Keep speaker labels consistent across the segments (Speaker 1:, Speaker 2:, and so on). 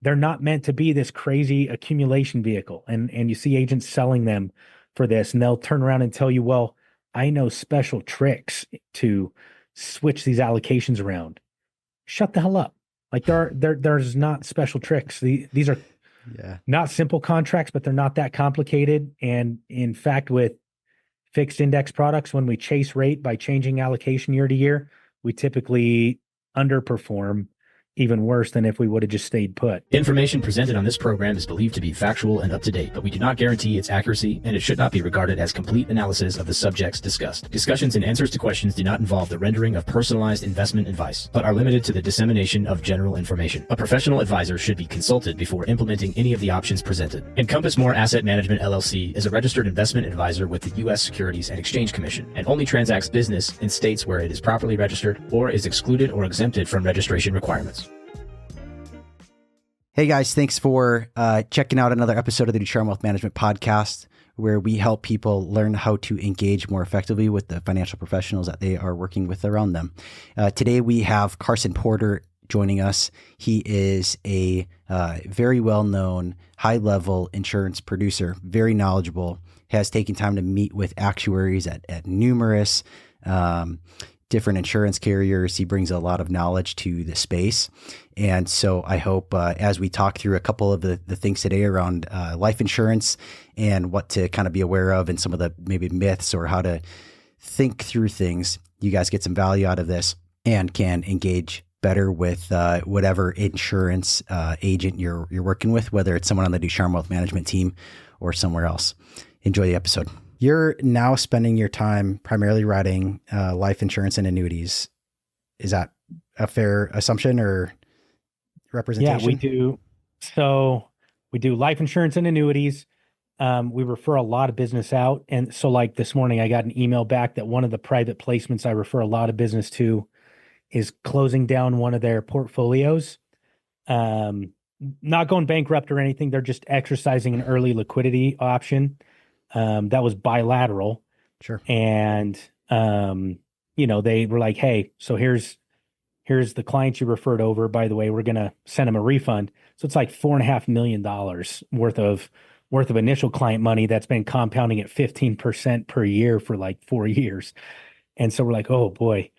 Speaker 1: they're not meant to be this crazy accumulation vehicle. And you see agents selling them for this, and they'll turn around and tell you, well, I know special tricks to switch these allocations around. Shut the hell up. Like there's not special tricks. These are
Speaker 2: Yeah.
Speaker 1: not simple contracts, but they're not that complicated. And in fact, with fixed index products, when we chase rate by changing allocation year to year, we typically underperform even worse than if we would have just stayed put.
Speaker 3: Information presented on this program is believed to be factual and up to date, but we do not guarantee its accuracy, and it should not be regarded as complete analysis of the subjects discussed. Discussions and answers to questions do not involve the rendering of personalized investment advice, but are limited to the dissemination of general information. A professional advisor should be consulted before implementing any of the options presented. Encompass More Asset Management LLC is a registered investment advisor with the U.S. Securities and Exchange Commission and only transacts business in states where it is properly registered or is excluded or exempted from registration requirements.
Speaker 2: Hey guys, thanks for checking out another episode of the New Charm Wealth Management Podcast, where we help people learn how to engage more effectively with the financial professionals that they are working with around them. Today we have Carson Porter joining us. He is a very well-known, high-level insurance producer, very knowledgeable, has taken time to meet with actuaries at numerous different insurance carriers. He brings a lot of knowledge to the space. And so I hope as we talk through a couple of the things today around life insurance and what to kind of be aware of and some of the maybe myths or how to think through things, you guys get some value out of this and can engage better with whatever insurance agent you're working with, whether it's someone on the Ducharme Wealth Management team or somewhere else. Enjoy the episode. You're now spending your time primarily writing life insurance and annuities. Is that a fair assumption or representation?
Speaker 1: Yeah, we do. So we do life insurance and annuities. We refer a lot of business out. And so like this morning, I got an email back that one of the private placements I refer a lot of business to is closing down one of their portfolios. Not going bankrupt or anything. They're just exercising an early liquidity option. That was bilateral.
Speaker 2: Sure.
Speaker 1: And, they were like, hey, so here's the client you referred over. By the way, we're going to send them a refund. So it's like $4.5 million worth of initial client money that's been compounding at 15% per year for like 4 years. And so we're like, oh boy.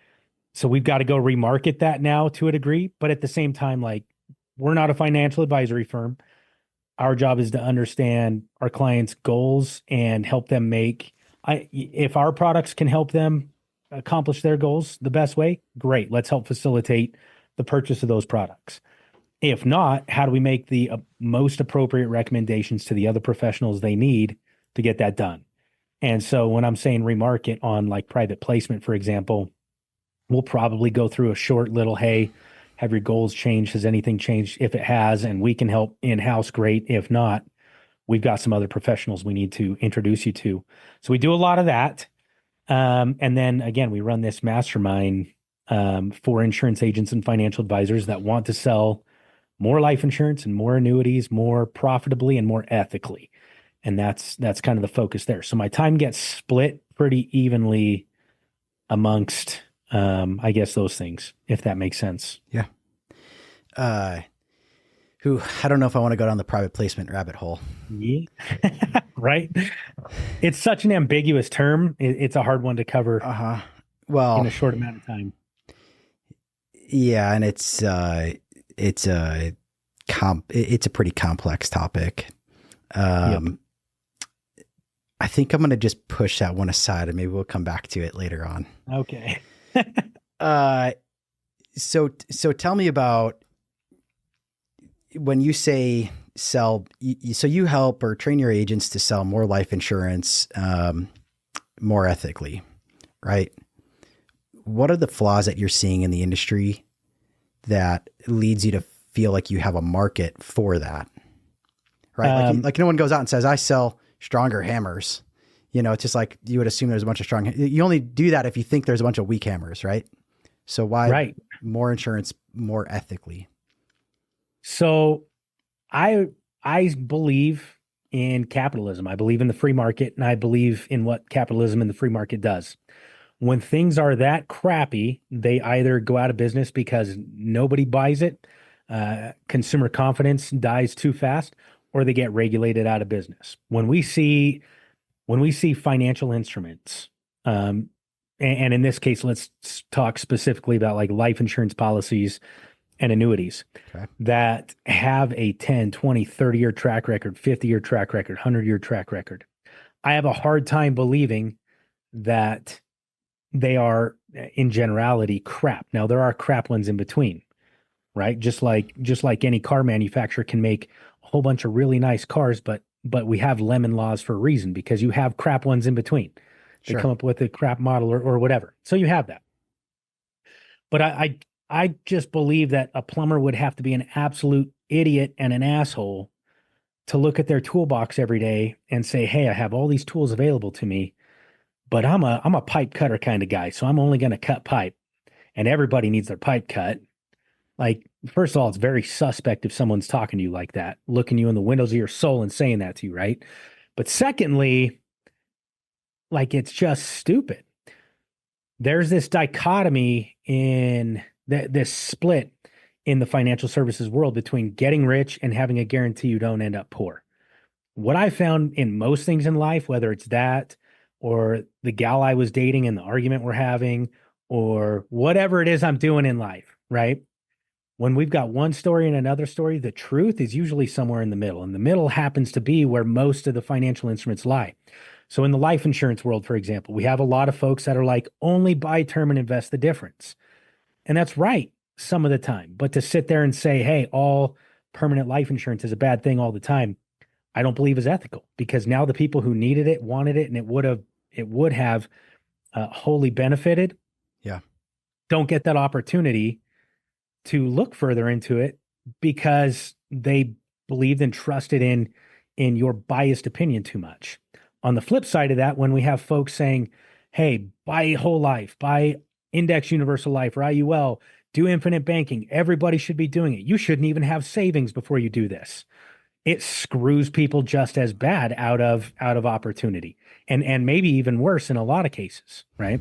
Speaker 1: So we've got to go remarket that now to a degree. But at the same time, like, we're not a financial advisory firm. Our job is to understand our clients' goals and help them if our products can help them accomplish their goals the best way, great. Let's help facilitate the purchase of those products. If not, how do we make the most appropriate recommendations to the other professionals they need to get that done? And so when I'm saying remarket on like private placement, for example, we'll probably go through a short little, hey, have your goals changed? Has anything changed? If it has, and we can help in-house, great. If not, we've got some other professionals we need to introduce you to. So we do a lot of that. And then again, we run this mastermind for insurance agents and financial advisors that want to sell more life insurance and more annuities, more profitably and more ethically. And that's kind of the focus there. So my time gets split pretty evenly amongst I guess those things, if that makes sense.
Speaker 2: Yeah. I don't know if I want to go down the private placement rabbit hole.
Speaker 1: Yeah. Right. It's such an ambiguous term. It's a hard one to cover
Speaker 2: Well,
Speaker 1: in a short amount of time.
Speaker 2: Yeah. And it's a pretty complex topic.
Speaker 1: Yep.
Speaker 2: I think I'm going to just push that one aside and maybe we'll come back to it later on.
Speaker 1: Okay.
Speaker 2: So tell me about when you say sell, so you help or train your agents to sell more life insurance, more ethically, right? What are the flaws that you're seeing in the industry that leads you to feel like you have a market for that? Right. Like no one goes out and says, I sell stronger hammers. It's just like you would assume there's a bunch of strong. You only do that if you think there's a bunch of weak hammers, right? So why more insurance more ethically?
Speaker 1: So I believe in capitalism. I believe in the free market, and I believe in what capitalism and the free market does. When things are that crappy, they either go out of business because nobody buys it, consumer confidence dies too fast, or they get regulated out of business. When we see financial instruments, and in this case, let's talk specifically about like life insurance policies and annuities that have a 10, 20, 30-year track record, 50-year track record, 100-year track record. I have a hard time believing that they are, in generality, crap. Now, there are crap ones in between, right? Just like any car manufacturer can make a whole bunch of really nice cars, but we have lemon laws for a reason, because you have crap ones in between. They come up with a crap model or whatever. So you have that. But I just believe that a plumber would have to be an absolute idiot and an asshole to look at their toolbox every day and say, hey, I have all these tools available to me, but I'm a pipe cutter kind of guy. So I'm only going to cut pipe, and everybody needs their pipe cut. Like, first of all, it's very suspect if someone's talking to you like that, looking you in the windows of your soul and saying that to you, right? But secondly, like, it's just stupid. There's this dichotomy in this split in the financial services world between getting rich and having a guarantee you don't end up poor. What I found in most things in life, whether it's that or the gal I was dating and the argument we're having, or whatever it is I'm doing in life, right? When we've got one story and another story, the truth is usually somewhere in the middle. And the middle happens to be where most of the financial instruments lie. So in the life insurance world, for example, we have a lot of folks that are like, only buy term and invest the difference. And that's right some of the time. But to sit there and say, hey, all permanent life insurance is a bad thing all the time, I don't believe is ethical, because now the people who needed it, wanted it, and it would have wholly benefited, don't get that opportunity to look further into it because they believed and trusted in your biased opinion too much. On the flip side of that, when we have folks saying, hey, buy whole life, buy index universal life or IUL, do infinite banking, everybody should be doing it. You shouldn't even have savings before you do this. It screws people just as bad out of opportunity, and maybe even worse in a lot of cases, right?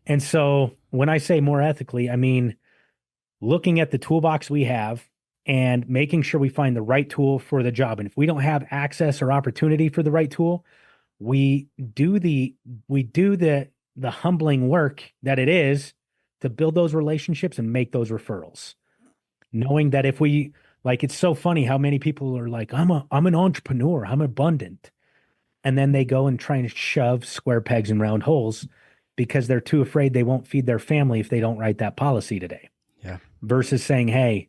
Speaker 1: And so when I say more ethically, I mean looking at the toolbox we have and making sure we find the right tool for the job. And if we don't have access or opportunity for the right tool, we do the humbling work that it is to build those relationships and make those referrals. Knowing that if we, like, it's so funny how many people are like, I'm an entrepreneur, I'm abundant. And then they go and try and shove square pegs in round holes because they're too afraid they won't feed their family if they don't write that policy today.
Speaker 2: Yeah.
Speaker 1: Versus saying, hey,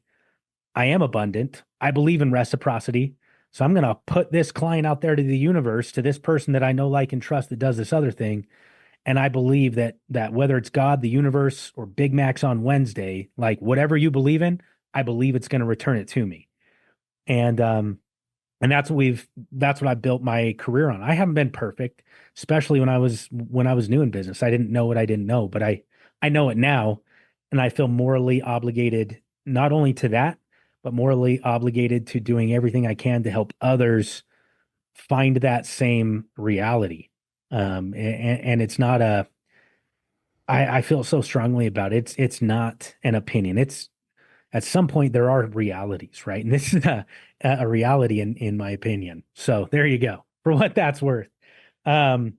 Speaker 1: I am abundant. I believe in reciprocity. So I'm going to put this client out there to the universe, to this person that I know, like, and trust that does this other thing. And I believe that whether it's God, the universe, or Big Macs on Wednesday, like, whatever you believe in, I believe it's going to return it to me. And that's what I built my career on. I haven't been perfect, especially when I was new in business. I didn't know what I didn't know, but I know it now. And I feel morally obligated, not only to that, but morally obligated to doing everything I can to help others find that same reality. And it's not I feel so strongly about it. It's not an opinion. It's, at some point there are realities, right? And this is a reality in my opinion. So there you go, for what that's worth. And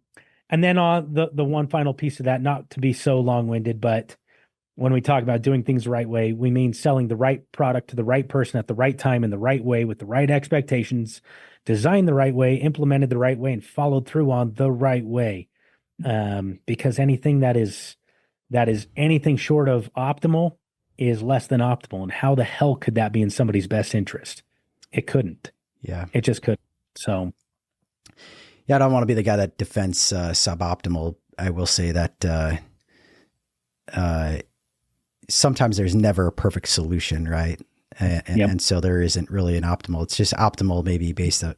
Speaker 1: then on the one final piece of that, not to be so long-winded, but when we talk about doing things the right way, we mean selling the right product to the right person at the right time in the right way with the right expectations, designed the right way, implemented the right way, and followed through on the right way. Because anything that is anything short of optimal is less than optimal. And how the hell could that be in somebody's best interest? It couldn't. Yeah. It just couldn't. So.
Speaker 2: Yeah, I don't want to be the guy that defends suboptimal. I will say that sometimes there's never a perfect solution, right? And so there isn't really an optimal. It's just optimal, maybe based on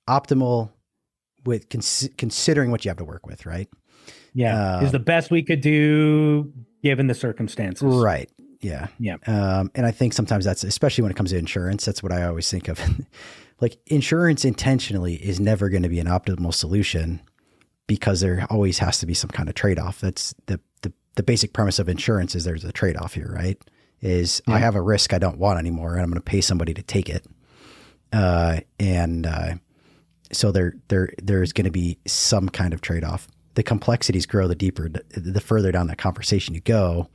Speaker 2: optimal with considering what you have to work with, right?
Speaker 1: Yeah, is the best we could do given the circumstances.
Speaker 2: Right. Yeah. Yeah. And I think sometimes that's, especially when it comes to insurance, that's what I always think of. Like, insurance intentionally is never going to be an optimal solution because there always has to be some kind of trade-off. That's the basic premise of insurance, is there's a trade-off here, right? is
Speaker 1: Yeah.
Speaker 2: I have a risk I don't want anymore, and I'm going to pay somebody to take it. So there's going to be some kind of trade-off. The complexities grow the further down that conversation you go,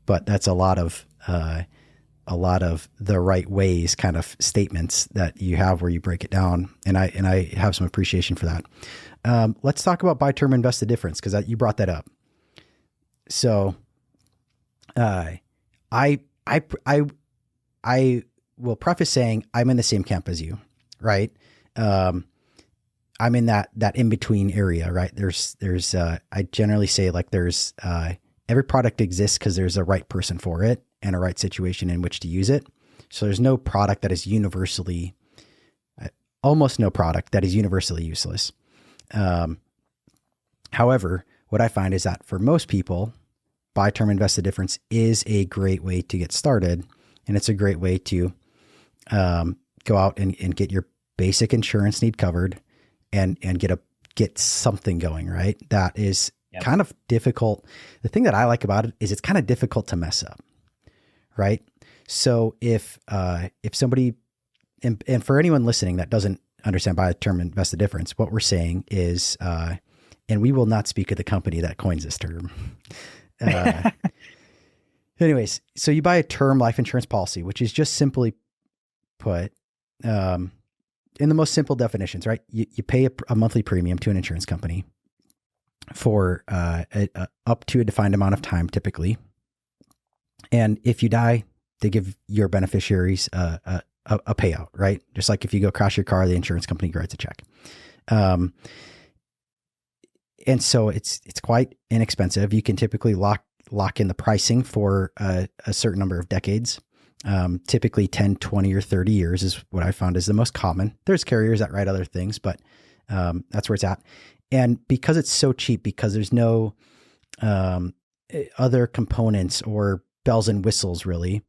Speaker 2: but that's a lot of the right ways kind of statements that you have where you break it down. And I have some appreciation for that. Let's talk about buy term, invest the difference, because you brought that up. So, I will preface saying I'm in the same camp as you, right? I'm in that in between area, right? I generally say like there's every product exists because there's a right person for it and a right situation in which to use it. So there's no product that is almost no product that is universally useless. However, what I find is that for most people, buy term, invest the difference is a great way to get started. And it's a great way to go out and get your basic insurance need covered and get something going, right? That is kind of difficult. The thing that I like about it is it's kind of difficult to mess up, right? So if somebody, and for anyone listening that doesn't understand buy term, invest the difference, what we're saying is, and we will not speak of the company that coins this term. Anyways, so you buy a term life insurance policy, which is just simply put, in the most simple definitions, right? You pay a monthly premium to an insurance company for up to a defined amount of time, typically. And if you die, they give your beneficiaries a payout, right? Just like if you go crash your car, the insurance company writes a check. And so it's quite inexpensive. You can typically lock in the pricing for a certain number of decades. Typically 10, 20, or 30 years is what I found is the most common. There's carriers that write other things, but that's where it's at. And because it's so cheap, because there's no other components or bells and whistles really,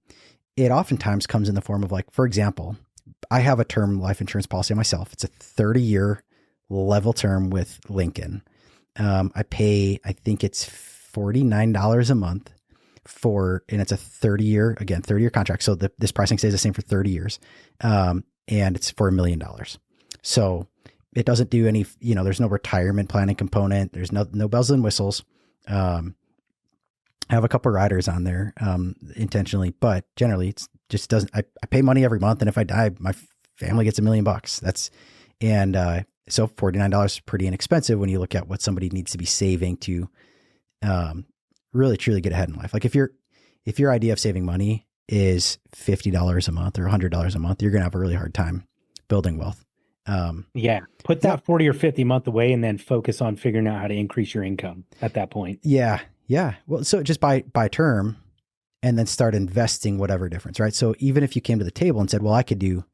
Speaker 2: it oftentimes comes in the form of, like, for example, I have a term life insurance policy myself. It's a 30-year level term with Lincoln. I pay, I think it's $49 a month and it's a 30-year contract. So this pricing stays the same for 30 years. And it's for $1 million. So it doesn't do any, there's no retirement planning component. There's no bells and whistles. I have a couple of riders on there, intentionally, but generally it's just doesn't, I pay money every month. And if I die, my family gets $1 million. So $49 is pretty inexpensive when you look at what somebody needs to be saving to, really truly get ahead in life. Like if your idea of saving money is $50 a month or $100 a month, you're going to have a really hard time building wealth.
Speaker 1: Put that 40 or 50 a month away and then focus on figuring out how to increase your income at that point.
Speaker 2: Yeah. Well, so just buy term and then start investing whatever difference, right? So even if you came to the table and said, well, I could do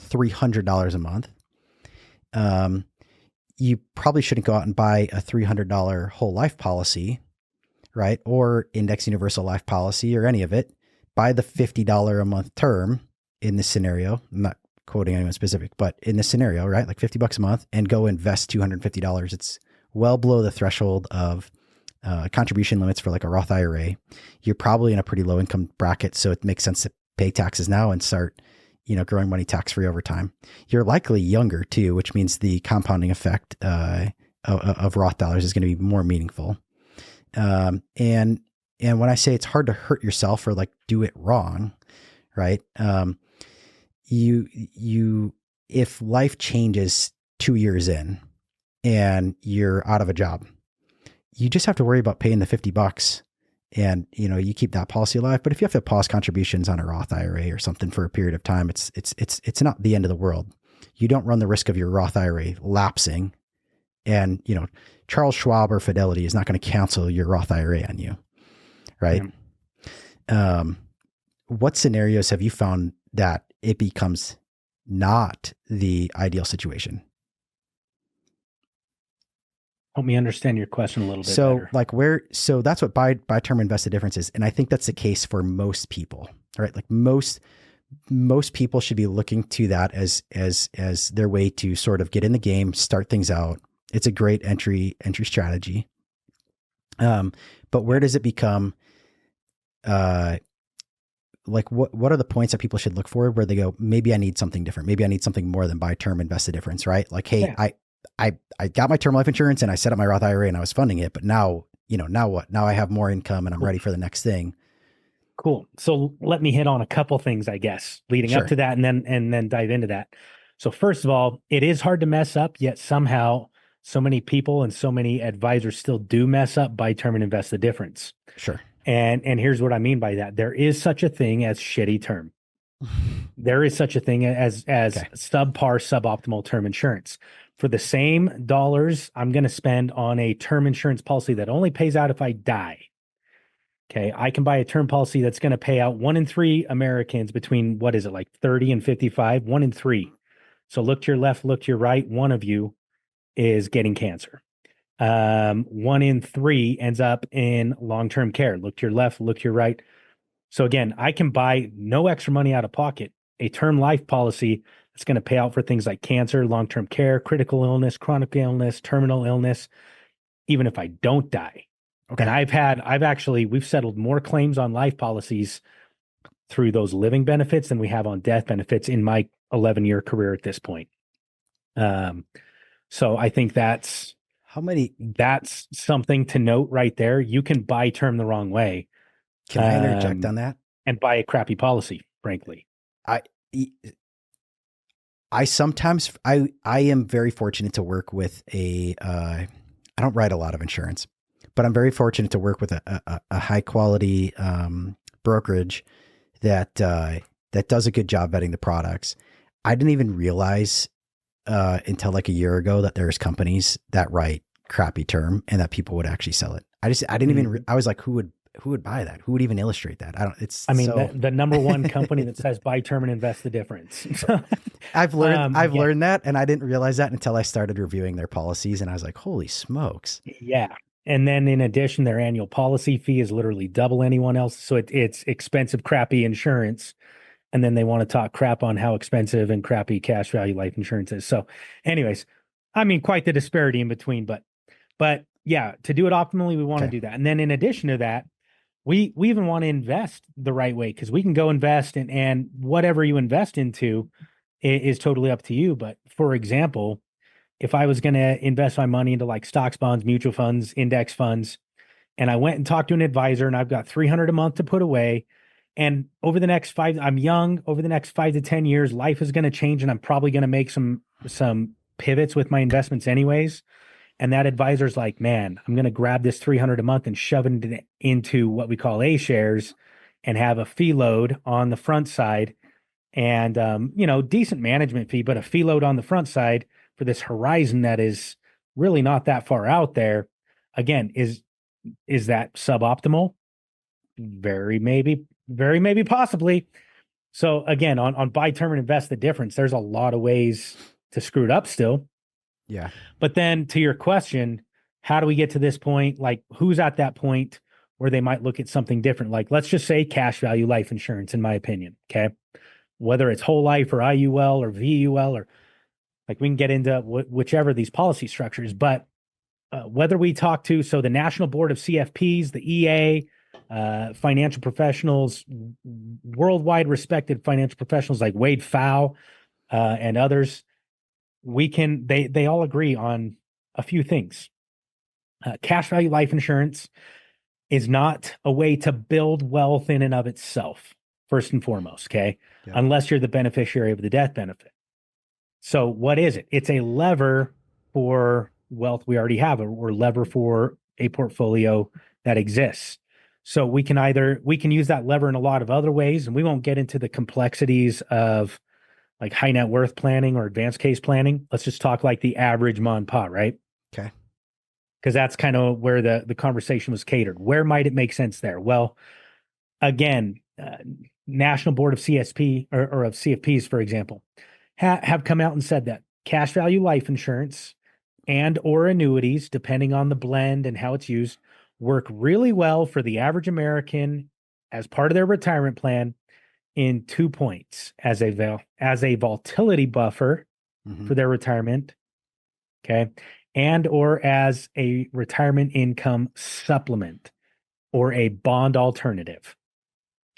Speaker 2: $300 a month, you probably shouldn't go out and buy a $300 whole life policy, right? Or index universal life policy or any of it. Buy the $50 a month term in this scenario. I'm not quoting anyone specific, but in this scenario, right? Like $50 a month, and go invest $250. It's well below the threshold of contribution limits for like a Roth IRA. You're probably in a pretty low income bracket, so it makes sense to pay taxes now and start, growing money tax-free over time. You're likely younger too, which means the compounding effect of Roth dollars is going to be more meaningful. And when I say it's hard to hurt yourself or like do it wrong, right? If life changes 2 years in and you're out of a job, you just have to worry about paying the $50 and, you keep that policy alive. But if you have to pause contributions on a Roth IRA or something for a period of time, it's not the end of the world. You don't run the risk of your Roth IRA lapsing, and, Charles Schwab or Fidelity is not going to cancel your Roth IRA on you. Right. Yeah. What scenarios have you found that it becomes not the ideal situation?
Speaker 1: Help me understand your question a little bit better.
Speaker 2: So that's what buy term invest the difference is. And I think that's the case for most people, right? Like most people should be looking to that as their way to sort of get in the game, start things out. It's a great entry strategy. But where does it become, like what are the points that people should look for where they go, maybe I need something different. Maybe I need something more than buy term, invest the difference, right? Like, hey,
Speaker 1: Yeah.
Speaker 2: I got my term life insurance and I set up my Roth IRA and I was funding it, but now, now what? Now I have more income and I'm ready for the next thing.
Speaker 1: Cool. So let me hit on a couple things, I guess, leading up
Speaker 2: Sure.
Speaker 1: to that and then dive into that. So first of all, it is hard to mess up, yet somehow so many people and so many advisors still do mess up, buy term and invest the difference.
Speaker 2: Sure.
Speaker 1: And here's what I mean by that. There is such a thing as shitty term. There is such a thing as
Speaker 2: Okay.
Speaker 1: subpar, suboptimal term insurance. For the same dollars I'm going to spend on a term insurance policy that only pays out if I die. Okay, I can buy a term policy that's going to pay out 1 in 3 Americans between, what is it, like 30 and 55, 1 in 3. So look to your left, look to your right. One of you is getting cancer. 1 in 3 ends up in long-term care. Look to your left, look to your right. So again, I can buy no extra money out of pocket, a term life policy that's going to pay out for things like cancer, long-term care, critical illness, chronic illness, terminal illness, even if I don't die.
Speaker 2: Okay.
Speaker 1: And we've settled more claims on life policies through those living benefits than we have on death benefits in my 11-year career at this point. So I think that's something to note right there. You can buy term the wrong way.
Speaker 2: Can I interject on that?
Speaker 1: And buy a crappy policy, frankly.
Speaker 2: I sometimes am very fortunate to work with I don't write a lot of insurance, but I'm very fortunate to work with a high quality brokerage that does a good job vetting the products. I didn't even realize until like a year ago that there's companies that write crappy term and that people would actually sell it. I didn't even I was like, who would buy that? Who would even illustrate that?
Speaker 1: The number one company that says buy term and invest the difference.
Speaker 2: I've learned that, and I didn't realize that until I started reviewing their policies, and I was like, holy smokes.
Speaker 1: Yeah. And then in addition, their annual policy fee is literally double anyone else. So it's expensive, crappy insurance. And then they want to talk crap on how expensive and crappy cash value life insurance is. So anyways, I mean, quite the disparity in between, but yeah, to do it optimally, we want to do that. And then in addition to that, we even want to invest the right way, because we can go invest and whatever you invest into is totally up to you. But for example, if I was going to invest my money into like stocks, bonds, mutual funds, index funds, and I went and talked to an advisor and I've got $300 a month to put away, and over the next I'm young, over the next 5 to 10 years, life is going to change and I'm probably going to make some pivots with my investments anyways. And that advisor's like, man, I'm going to grab this $300 a month and shove it into what we call A shares and have a fee load on the front side and, decent management fee, but a fee load on the front side for this horizon that is really not that far out there. Again, is that suboptimal? Very maybe, possibly. So again, on buy term and invest the difference, there's a lot of ways to screw it up still.
Speaker 2: Yeah.
Speaker 1: But then to your question, how do we get to this point? Like, who's at that point where they might look at something different? Like, let's just say cash value life insurance, in my opinion. Okay. Whether it's whole life or IUL or VUL, or like we can get into whichever these policy structures, but whether we talk to, so the National Board of CFPs, the EA, financial professionals, worldwide respected financial professionals like Wade Pfau and others, they all agree on a few things. Cash value life insurance is not a way to build wealth in and of itself, first and foremost, okay? Yeah. Unless you're the beneficiary of the death benefit. So what is it? It's a lever for wealth we already have, or lever for a portfolio that exists. So we can use that lever in a lot of other ways, and we won't get into the complexities of like high net worth planning or advanced case planning. Let's just talk like the average mom and pop, right?
Speaker 2: Okay.
Speaker 1: Because that's kind of where the conversation was catered. Where might it make sense there? Well, again, National Board of CSP or of CFPs, for example, have come out and said that cash value life insurance and or annuities, depending on the blend and how it's used, work really well for the average American as part of their retirement plan in 2 points: as a volatility buffer for their retirement, okay, and or as a retirement income supplement or a bond alternative.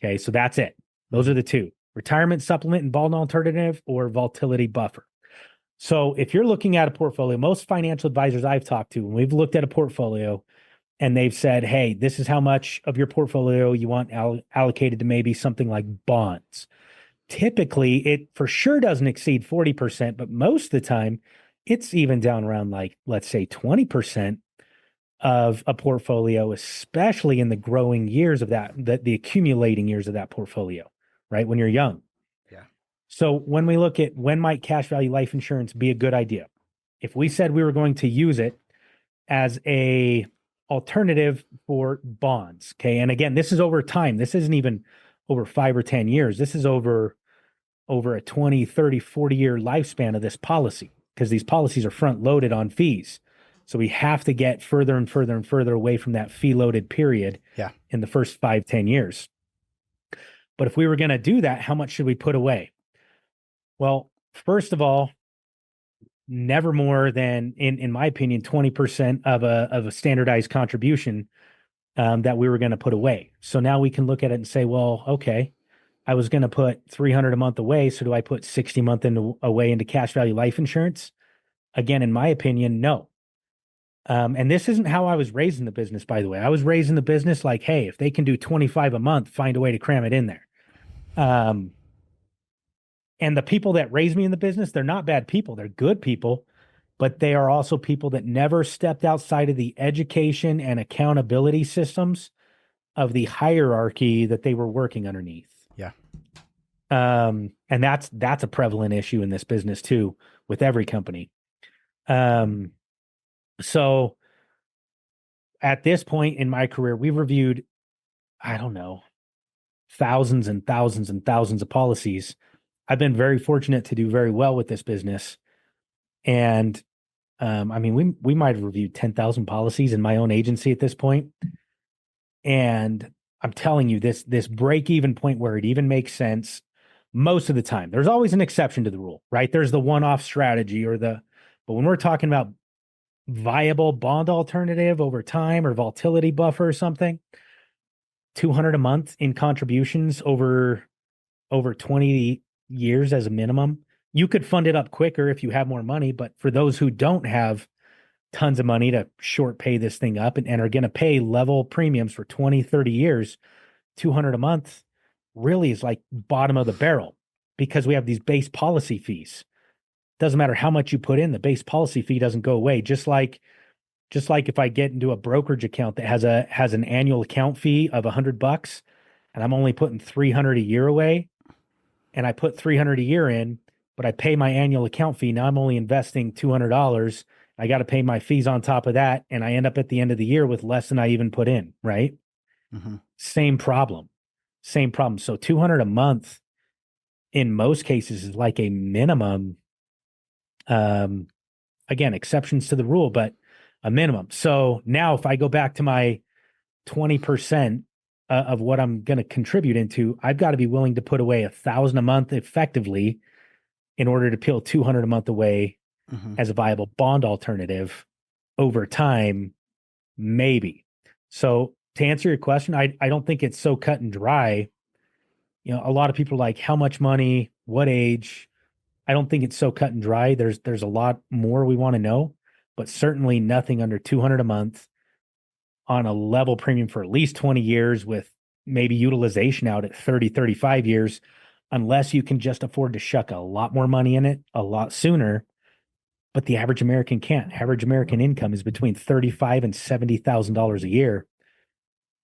Speaker 1: Okay, so that's it. Those are the two: retirement supplement and bond alternative, or volatility buffer. So if you're looking at a portfolio, most financial advisors I've talked to, when we've looked at a portfolio and they've said, hey, this is how much of your portfolio you want allocated to maybe something like bonds. Typically, it for sure doesn't exceed 40%, but most of the time, it's even down around like, let's say 20% of a portfolio, especially in the growing years of the accumulating years of that portfolio, right? When you're young.
Speaker 2: Yeah.
Speaker 1: So when we look at when might cash value life insurance be a good idea? If we said we were going to use it as a alternative for bonds, okay? And again, this is over time. This isn't even over 5 or 10 years. This is over a 20, 30, 40-year lifespan of this policy, because these policies are front loaded on fees. So we have to get further and further and further away from that fee loaded period in the first 5, 10 years. But if we were going to do that, how much should we put away? Well, first of all, never more than, in my opinion, 20% of a standardized contribution that we were going to put away. So now we can look at it and say, well, okay, I was going to put $300 a month away. So do I put 60 a month away into cash value life insurance? Again, in my opinion, no. And this isn't how I was raised in the business, by the way. I was raised in the business like, hey, if they can do 25 a month, find a way to cram it in there. And the people that raised me in the business, they're not bad people. They're good people, but they are also people that never stepped outside of the education and accountability systems of the hierarchy that they were working underneath.
Speaker 2: Yeah.
Speaker 1: And that's a prevalent issue in this business too, with every company. So at this point in my career, we've reviewed, I don't know, thousands and thousands and thousands of policies. I've been very fortunate to do very well with this business. And I mean, we might have reviewed 10,000 policies in my own agency at this point. And I'm telling you, this break-even point where it even makes sense most of the time. There's always an exception to the rule, right? There's the one-off strategy but when we're talking about viable bond alternative over time or volatility buffer or something, $200 a month in contributions over 20 years as a minimum. You could fund it up quicker if you have more money, but for those who don't have tons of money to short pay this thing up and are going to pay level premiums for 20, 30 years, $200 a month really is like bottom of the barrel, because we have these base policy fees. Doesn't matter how much you put in, the base policy fee doesn't go away. Just like if I get into a brokerage account that has an annual account fee of $100 and I'm only putting $300 a year away, and I put $300 a year in, but I pay my annual account fee. Now I'm only investing $200. I got to pay my fees on top of that. And I end up at the end of the year with less than I even put in, right? Mm-hmm. Same problem. So $200 a month in most cases is like a minimum. Again, exceptions to the rule, but a minimum. So now if I go back to my 20% of what I'm going to contribute into, I've got to be willing to put away $1,000 a month effectively in order to peel $200 a month away as a viable bond alternative over time, maybe. So to answer your question, I don't think it's so cut and dry. You know, a lot of people are like, how much money, what age? I don't think it's so cut and dry. There's a lot more we want to know, but certainly nothing under $200 a month on a level premium for at least 20 years with maybe utilization out at 30, 35 years, unless you can just afford to shuck a lot more money in it a lot sooner. But the average American can't. Average American income is between $35,000 and $70,000 a year.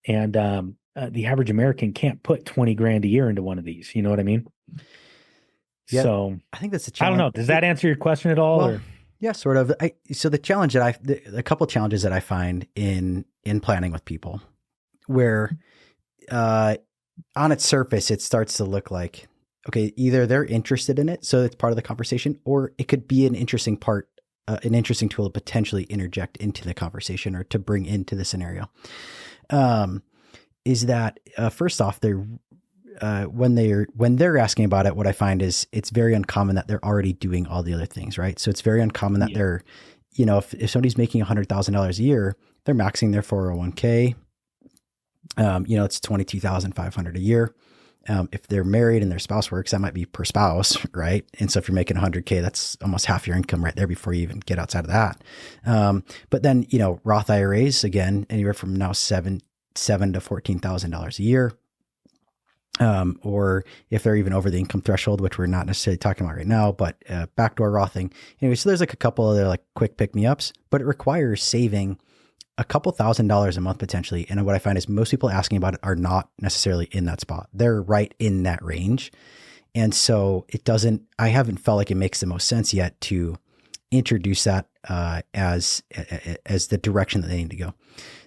Speaker 1: And the average American can't put 20 grand a year into one of these. You know what I mean?
Speaker 2: Yeah,
Speaker 1: so
Speaker 2: I think that's a challenge.
Speaker 1: I don't know. Does that answer your question at all?
Speaker 2: Well, yeah, sort of. So the challenge a couple challenges that I find in planning with people, where on its surface, it starts to look like, okay, either they're interested in it, so it's part of the conversation, or it could be an interesting part, an interesting tool to potentially interject into the conversation or to bring into the scenario. Is that first off, when they're asking about it, what I find is it's very uncommon that they're already doing all the other things, right? So it's very uncommon that they're, you know, if somebody's making $100,000 a year, they're maxing their 401k. You know, it's $22,500 a year. If they're married and their spouse works, that might be per spouse, right? And so if you're making 100K, that's almost half your income right there before you even get outside of that. But then, Roth IRAs, again, anywhere from now $7,000 to $14,000 a year. Or if they're even over the income threshold, which we're not necessarily talking about right now, but backdoor Rothing. Anyway, so there's like a couple other like quick pick-me-ups, but it requires saving a couple $1,000s a month potentially. And what I find is most people asking about it are not necessarily in that spot. They're right in that range. And so I haven't felt like it makes the most sense yet to introduce that as the direction that they need to go.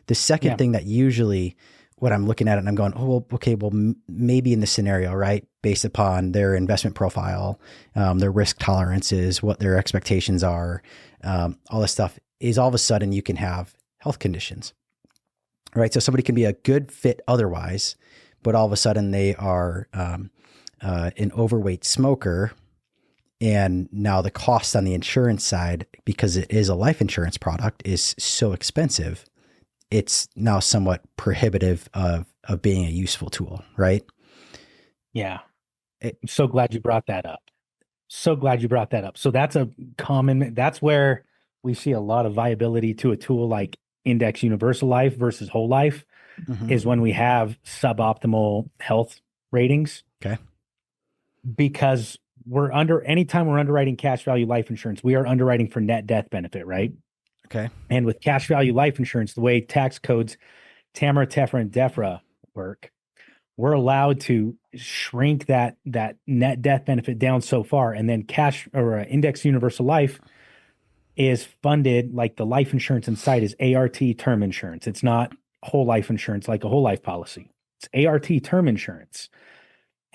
Speaker 2: The second thing that usually what I'm looking at it and I'm going, oh, well, okay, well, maybe in this scenario, right, based upon their investment profile, their risk tolerances, what their expectations are, all this stuff is all of a sudden you can have health conditions, right? So somebody can be a good fit otherwise, but all of a sudden they are an overweight smoker. And now the cost on the insurance side, because it is a life insurance product, is so expensive. It's now somewhat prohibitive of being a useful tool, right?
Speaker 1: Yeah. I'm so glad you brought that up. So that's where we see a lot of viability to a tool like Index Universal Life versus Whole Life is when we have suboptimal health ratings.
Speaker 2: Okay.
Speaker 1: Because anytime we're underwriting cash value life insurance, we are underwriting for net death benefit, right?
Speaker 2: Okay.
Speaker 1: And with cash value life insurance, the way tax codes TAMRA, TEFRA, and DEFRA work, we're allowed to shrink that net death benefit down so far. And then Index Universal Life is funded, like the life insurance inside is ART term insurance. It's not whole life insurance like a whole life policy. It's ART term insurance.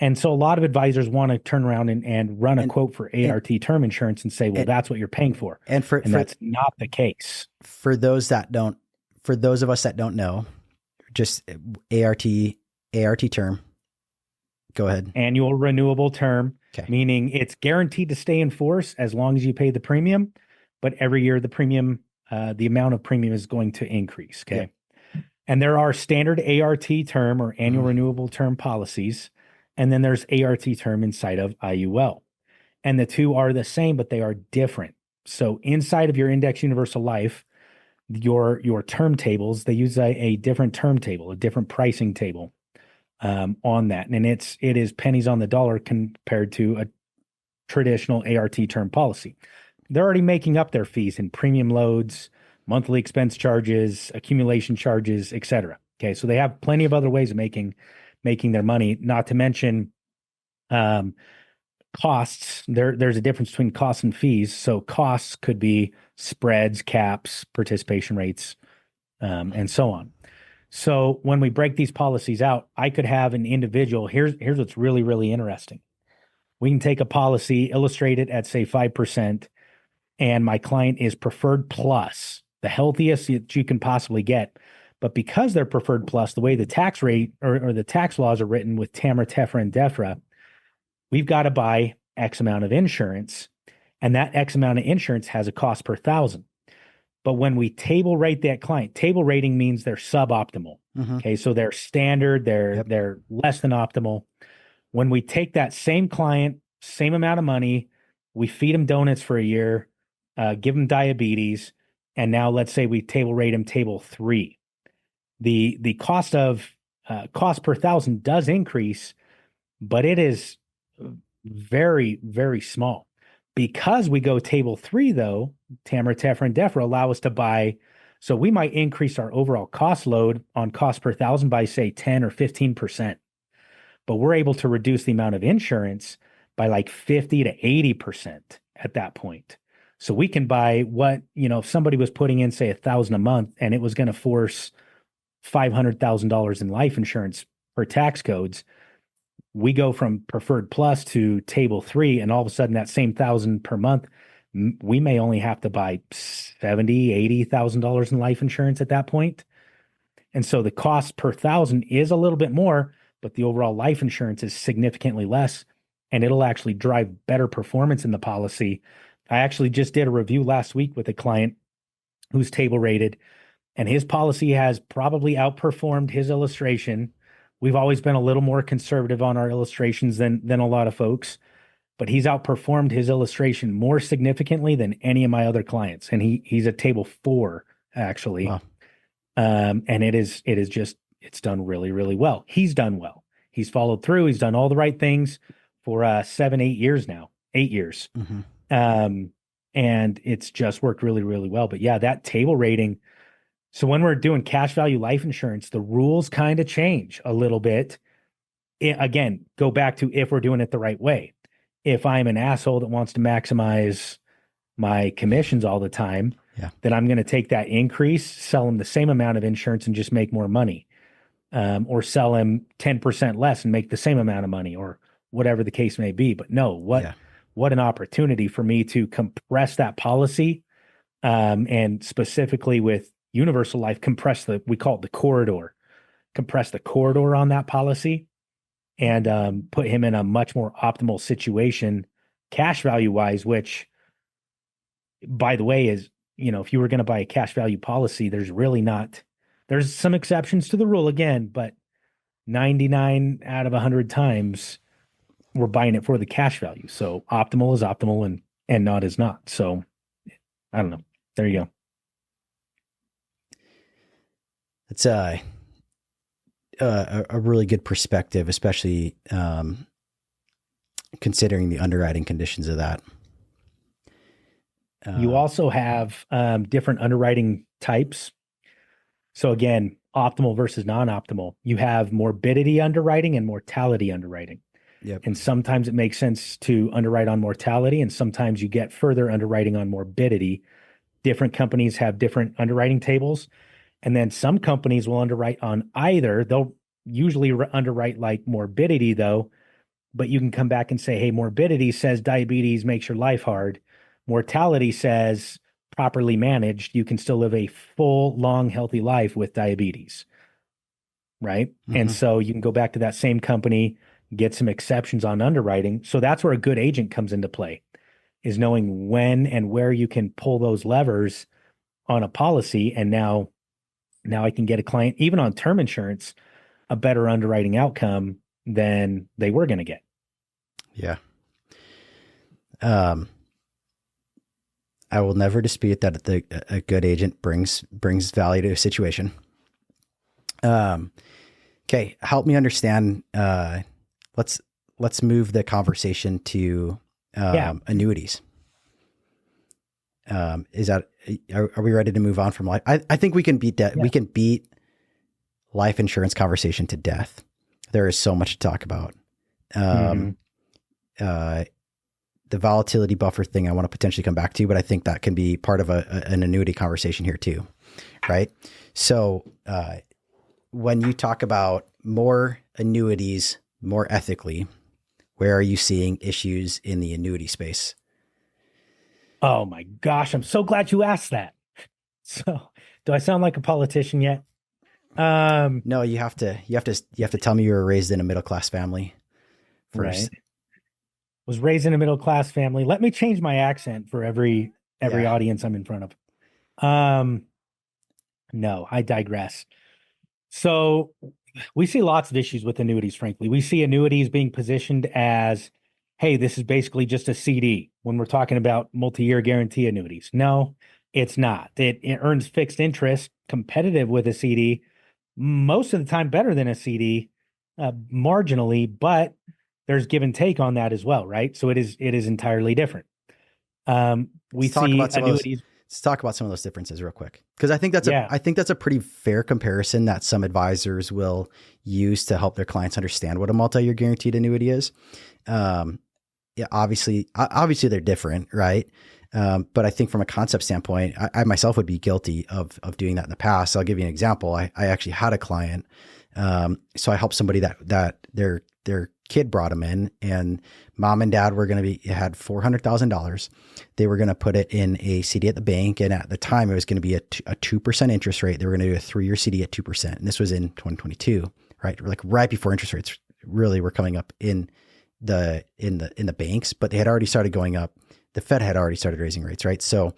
Speaker 1: And so a lot of advisors want to turn around and run a quote for ART term insurance and say, well, that's what you're paying for. And that's not the case.
Speaker 2: For those of us that don't know, just ART term. Go ahead.
Speaker 1: Annual renewable term, meaning it's guaranteed to stay in force as long as you pay the premium, but every year the premium, the amount of premium is going to increase. Okay. Yeah. And there are standard ART term or annual renewable term policies. And then there's ART term inside of IUL. And the two are the same, but they are different. So inside of your Index Universal Life, your term tables, they use a different term table, a different pricing table on that. And it is pennies on the dollar compared to a traditional ART term policy. They're already making up their fees in premium loads, monthly expense charges, accumulation charges, et cetera. Okay, so they have plenty of other ways of making their money, not to mention costs. There's a difference between costs and fees. So costs could be spreads, caps, participation rates, and so on. So when we break these policies out, I could have an individual. Here's what's really, really interesting. We can take a policy, illustrate it at, say, 5%, and my client is preferred plus, the healthiest that you can possibly get. But because they're preferred plus, the way the tax rate or the tax laws are written with TAMRA, TEFRA, and DEFRA, we've got to buy X amount of insurance, and that X amount of insurance has a cost per thousand. But when we table rate that client, table rating means they're suboptimal. Okay, so they're standard, they're less than optimal. When we take that same client, same amount of money, we feed them donuts for a year, give them diabetes, and now let's say we table rate them table 3. The cost per thousand does increase, but it is very, very small. Because we go table 3, though, TAMRA, TEFRA, and DEFRA allow us to buy. So we might increase our overall cost load on cost per thousand by, say, 10 or 15%. But we're able to reduce the amount of insurance by like 50 to 80% at that point. So we can buy if somebody was putting in, say, $1,000 a month and it was going to force $500,000 in life insurance per tax codes, we go from preferred plus to table 3, and all of a sudden that same $1,000 per month, we may only have to buy $70,000-$80,000 in life insurance at that point. And so the cost per thousand is a little bit more, but the overall life insurance is significantly less, and it'll actually drive better performance in the policy. I actually just did a review last week with a client who's table rated, and his policy has probably outperformed his illustration We've always been a little more conservative on our illustrations than a lot of folks, but he's outperformed his illustration more significantly than any of my other clients. And he's at table 4, actually.
Speaker 2: Wow.
Speaker 1: And it's done really, really well. He's done well. He's followed through. He's done all the right things for 7, 8 years now, 8 years.
Speaker 2: Mm-hmm.
Speaker 1: And it's just worked really, really well. But yeah, that table rating. So when we're doing cash value life insurance, the rules kind of change a little bit. Again, go back to if we're doing it the right way. If I'm an asshole that wants to maximize my commissions all the time, then I'm going to take that increase, sell him the same amount of insurance and just make more money. Or sell him 10% less and make the same amount of money, or whatever the case may be. But no, what an opportunity for me to compress that policy. And specifically with universal life, we call it the corridor, compress the corridor on that policy and put him in a much more optimal situation cash value wise, which, by the way, is, if you were going to buy a cash value policy, there's some exceptions to the rule again, but 99 out of 100 times we're buying it for the cash value. So optimal is optimal and not is not. So I don't know. There you go.
Speaker 2: It's a really good perspective, especially considering the underwriting conditions of that.
Speaker 1: You also have different underwriting types. So again, optimal versus non-optimal. You have morbidity underwriting and mortality underwriting.
Speaker 2: Yep.
Speaker 1: And sometimes it makes sense to underwrite on mortality, and sometimes you get further underwriting on morbidity. Different companies have different underwriting tables. And then some companies will underwrite on either. They'll usually underwrite like morbidity though, but you can come back and say, hey, morbidity says diabetes makes your life hard. Mortality says properly managed, you can still live a full, long, healthy life with diabetes. Right. Mm-hmm. And so you can go back to that same company, get some exceptions on underwriting. So that's where a good agent comes into play, is knowing when and where you can pull those levers on a policy. And now I can get a client, even on term insurance, a better underwriting outcome than they were going to get.
Speaker 2: Yeah. I will never dispute that a good agent brings value to a situation. Okay. Help me understand. Let's move the conversation to annuities. Are we ready to move on from life? I think we can beat we can beat life insurance conversation to death. There is so much to talk about. The volatility buffer thing I want to potentially come back to, but I think that can be part of an annuity conversation here too. Right. So, when you talk about more annuities, more ethically, where are you seeing issues in the annuity space?
Speaker 1: Oh my gosh, I'm so glad you asked that. So, do I sound like a politician yet?
Speaker 2: No, you have to tell me you were raised in a middle-class family first.
Speaker 1: Right. Was raised in a middle-class family. Let me change my accent for every audience I'm in front of. No, I digress. So we see lots of issues with annuities, frankly. We see annuities being positioned as, hey, this is basically just a CD when we're talking about multi-year guarantee annuities. No, it's not. It earns fixed interest, competitive with a CD, most of the time better than a CD, marginally, but there's give and take on that as well, right? So it is entirely different. We see annuities.
Speaker 2: Let's talk about some of those differences real quick, because I think that's a pretty fair comparison that some advisors will use to help their clients understand what a multi-year guaranteed annuity is. Obviously they're different, right? But I think from a concept standpoint, I myself would be guilty of doing that in the past. So I'll give you an example. I actually had a client. So I helped somebody that their kid brought them in, and mom and dad had $400,000. They were going to put it in a CD at the bank. And at the time it was going to be a 2% interest rate. They were going to do a 3-year CD at 2%. And this was in 2022, right? Like right before interest rates really were coming up in the banks, but they had already started going up. The Fed had already started raising rates, right? So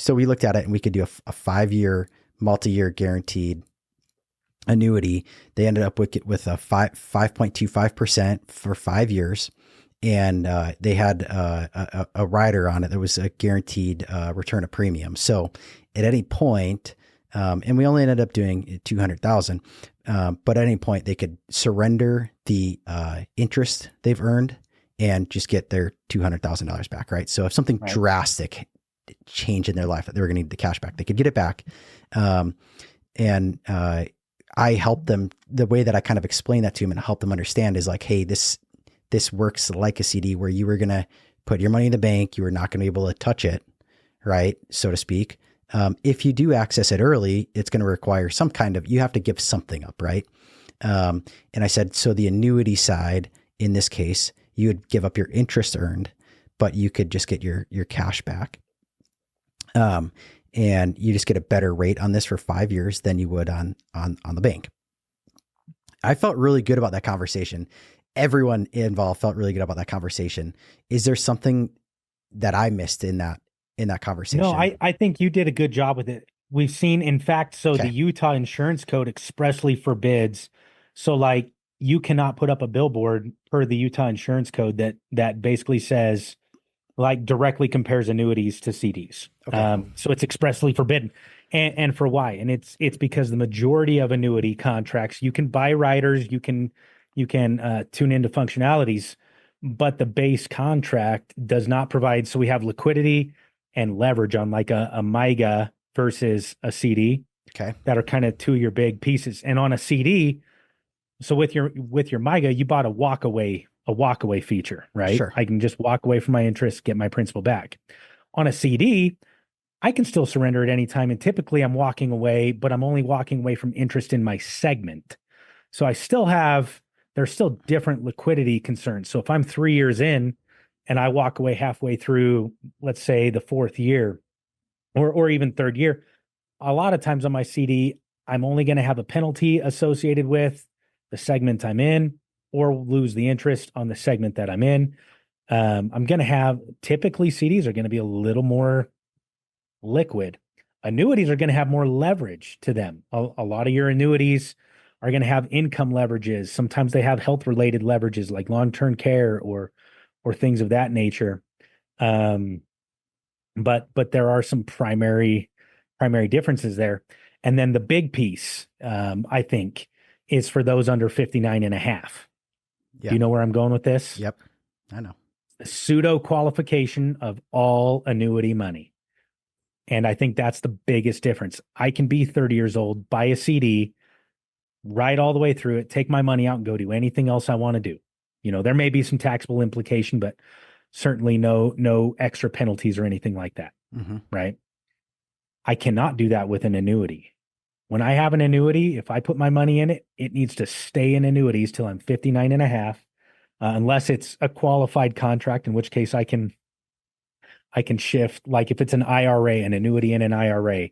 Speaker 2: we looked at it, and we could do a 5-year multi-year guaranteed annuity. They ended up with a 5.25% for 5 years. And they had a rider on it that was a guaranteed return of premium. So at any point, and we only ended up doing 200,000, but at any point they could surrender the interest they've earned and just get their $200,000 back, right? So if something drastic changed in their life that they were going to need the cash back, they could get it back. And I helped them. The way that I kind of explained that to them and help them understand is like, hey, this works like a CD where you were going to put your money in the bank. You were not going to be able to touch it, right? So to speak. If you do access it early, it's going to require some kind of, you have to give something up, right? And I said, so the annuity side, in this case, you would give up your interest earned, but you could just get your cash back. And you just get a better rate on this for 5 years than you would on the bank. I felt really good about that conversation. Everyone involved felt really good about that conversation. Is there something that I missed in that conversation?
Speaker 1: No, I think you did a good job with it. We've seen, in fact, the Utah insurance code expressly forbids. So like you cannot put up a billboard per the Utah insurance code that basically says, like, directly compares annuities to CDs. Okay. So it's expressly forbidden. And for why? And it's because the majority of annuity contracts, you can buy riders, you can tune into functionalities, but the base contract does not provide. So we have liquidity and leverage on like a MYGA versus a CD.
Speaker 2: Okay.
Speaker 1: That are kind of two of your big pieces. And on a CD, so with your MYGA, you bought a walkaway feature, right?
Speaker 2: Sure.
Speaker 1: I can just walk away from my interest, get my principal back. On a CD, I can still surrender at any time. And typically I'm walking away, but I'm only walking away from interest in my segment. So there's still different liquidity concerns. So if I'm 3 years in and I walk away halfway through, let's say the 4th year or even 3rd year, a lot of times on my CD, I'm only going to have a penalty associated with the segment I'm in, or lose the interest on the segment that I'm in. I'm going to have, typically CDs are going to be a little more liquid. Annuities are going to have more leverage to them. A lot of your annuities are going to have income leverages. Sometimes they have health related leverages like long-term care or things of that nature. But there are some primary differences there. And then the big piece, I think, is for those under 59 and a half.
Speaker 2: Yep.
Speaker 1: Do you know where I'm going with this?
Speaker 2: Yep, I know.
Speaker 1: The pseudo qualification of all annuity money. And I think that's the biggest difference. I can be 30 years old, buy a CD, ride all the way through it, take my money out and go do anything else I want to do. You know, there may be some taxable implication, but certainly no extra penalties or anything like that. Mm-hmm. Right. I cannot do that with an annuity. When I have an annuity, if I put my money in it, it needs to stay in annuities till I'm 59 and a half, unless it's a qualified contract, in which case I can shift. Like if it's an IRA, an annuity in an IRA,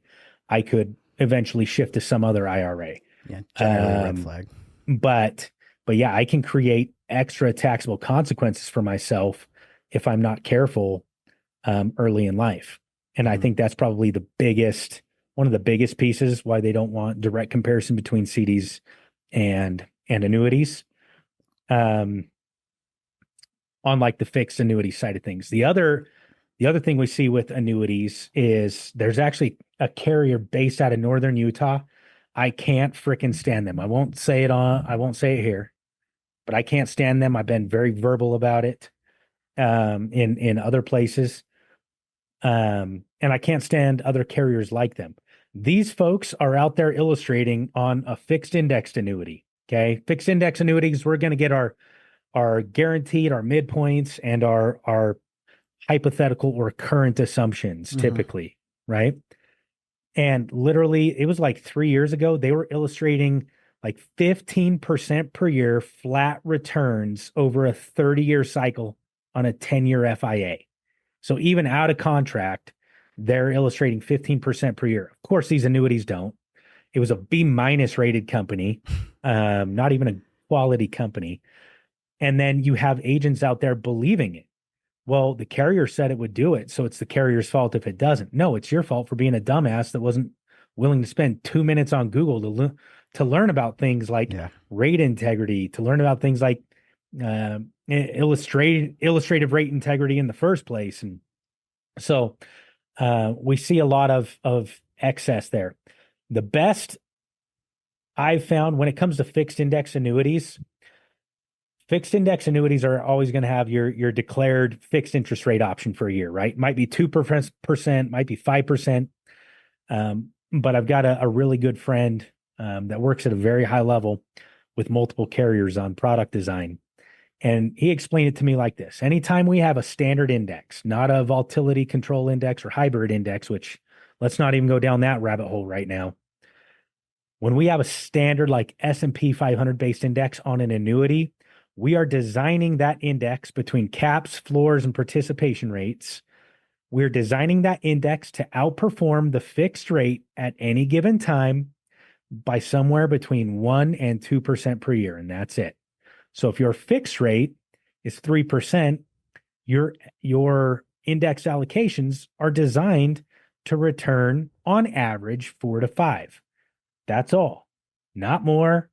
Speaker 1: I could eventually shift to some other IRA.
Speaker 2: Yeah, generally red flag.
Speaker 1: But yeah, I can create extra taxable consequences for myself if I'm not careful early in life. And I think that's probably one of the biggest pieces why they don't want direct comparison between CDs and annuities. On like the fixed annuity side of things. The other thing we see with annuities is there's actually a carrier based out of Northern Utah. I can't frickin' stand them. I won't say it here, but I can't stand them. I've been very verbal about it in other places. And I can't stand other carriers like them. These folks are out there illustrating on a fixed indexed annuity. Okay. Fixed index annuities, we're going to get our guaranteed, our midpoints, and our hypothetical or current assumptions typically. Right. And literally it was like 3 years ago, they were illustrating like 15% per year flat returns over a 30-year cycle on a 10-year FIA. So even out of contract, they're illustrating 15% per year. Of course, these annuities don't. It was a B- rated company, not even a quality company. And then you have agents out there believing it. Well, the carrier said it would do it, so it's the carrier's fault if it doesn't. No, it's your fault for being a dumbass that wasn't willing to spend 2 minutes on Google to learn about things like rate integrity, to learn about things like illustrative rate integrity in the first place. And so we see a lot of excess there. The best I've found when it comes to fixed index annuities are always going to have your declared fixed interest rate option for a year, right? Might be 2%, might be 5%. But I've got a really good friend that works at a very high level with multiple carriers on product design. And he explained it to me like this. Anytime we have a standard index, not a volatility control index or hybrid index, which let's not even go down that rabbit hole right now. When we have a standard like S&P 500 based index on an annuity, we are designing that index between caps, floors, and participation rates. We're designing that index to outperform the fixed rate at any given time by somewhere between 1 and 2% per year, and that's it. So if your fixed rate is 3%, your index allocations are designed to return on average 4 to 5. That's all. Not more,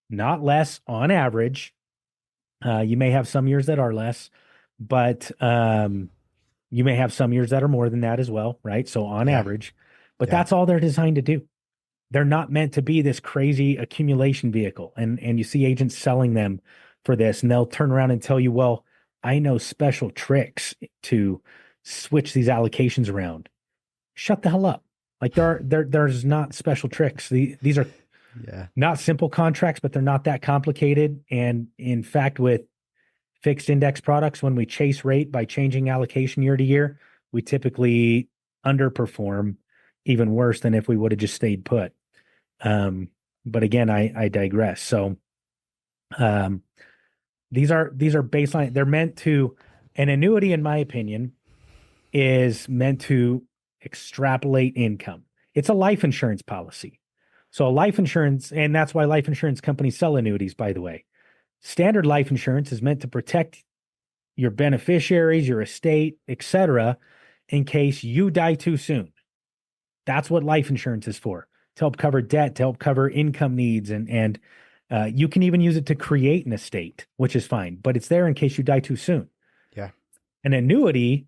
Speaker 1: not less, on average. You may have some years that are less, but you may have some years that are more than that as well, right? So on average, but that's all they're designed to do. They're not meant to be this crazy accumulation vehicle. And you see agents selling them for this, and they'll turn around and tell you, well, I know special tricks to switch these allocations around. Shut the hell up. Like there's not special tricks. These are not simple contracts, but they're not that complicated. And in fact, with fixed index products, when we chase rate by changing allocation year to year, we typically underperform even worse than if we would have just stayed put. But again, I digress. So these are baseline. They're meant to, an annuity, in my opinion, is meant to extrapolate income. It's a life insurance policy. So a life insurance, and that's why life insurance companies sell annuities, by the way. Standard life insurance is meant to protect your beneficiaries, your estate, etc., in case you die too soon. That's what life insurance is for, to help cover debt, to help cover income needs, and you can even use it to create an estate, which is fine, but it's there in case you die too soon.
Speaker 2: Yeah.
Speaker 1: An annuity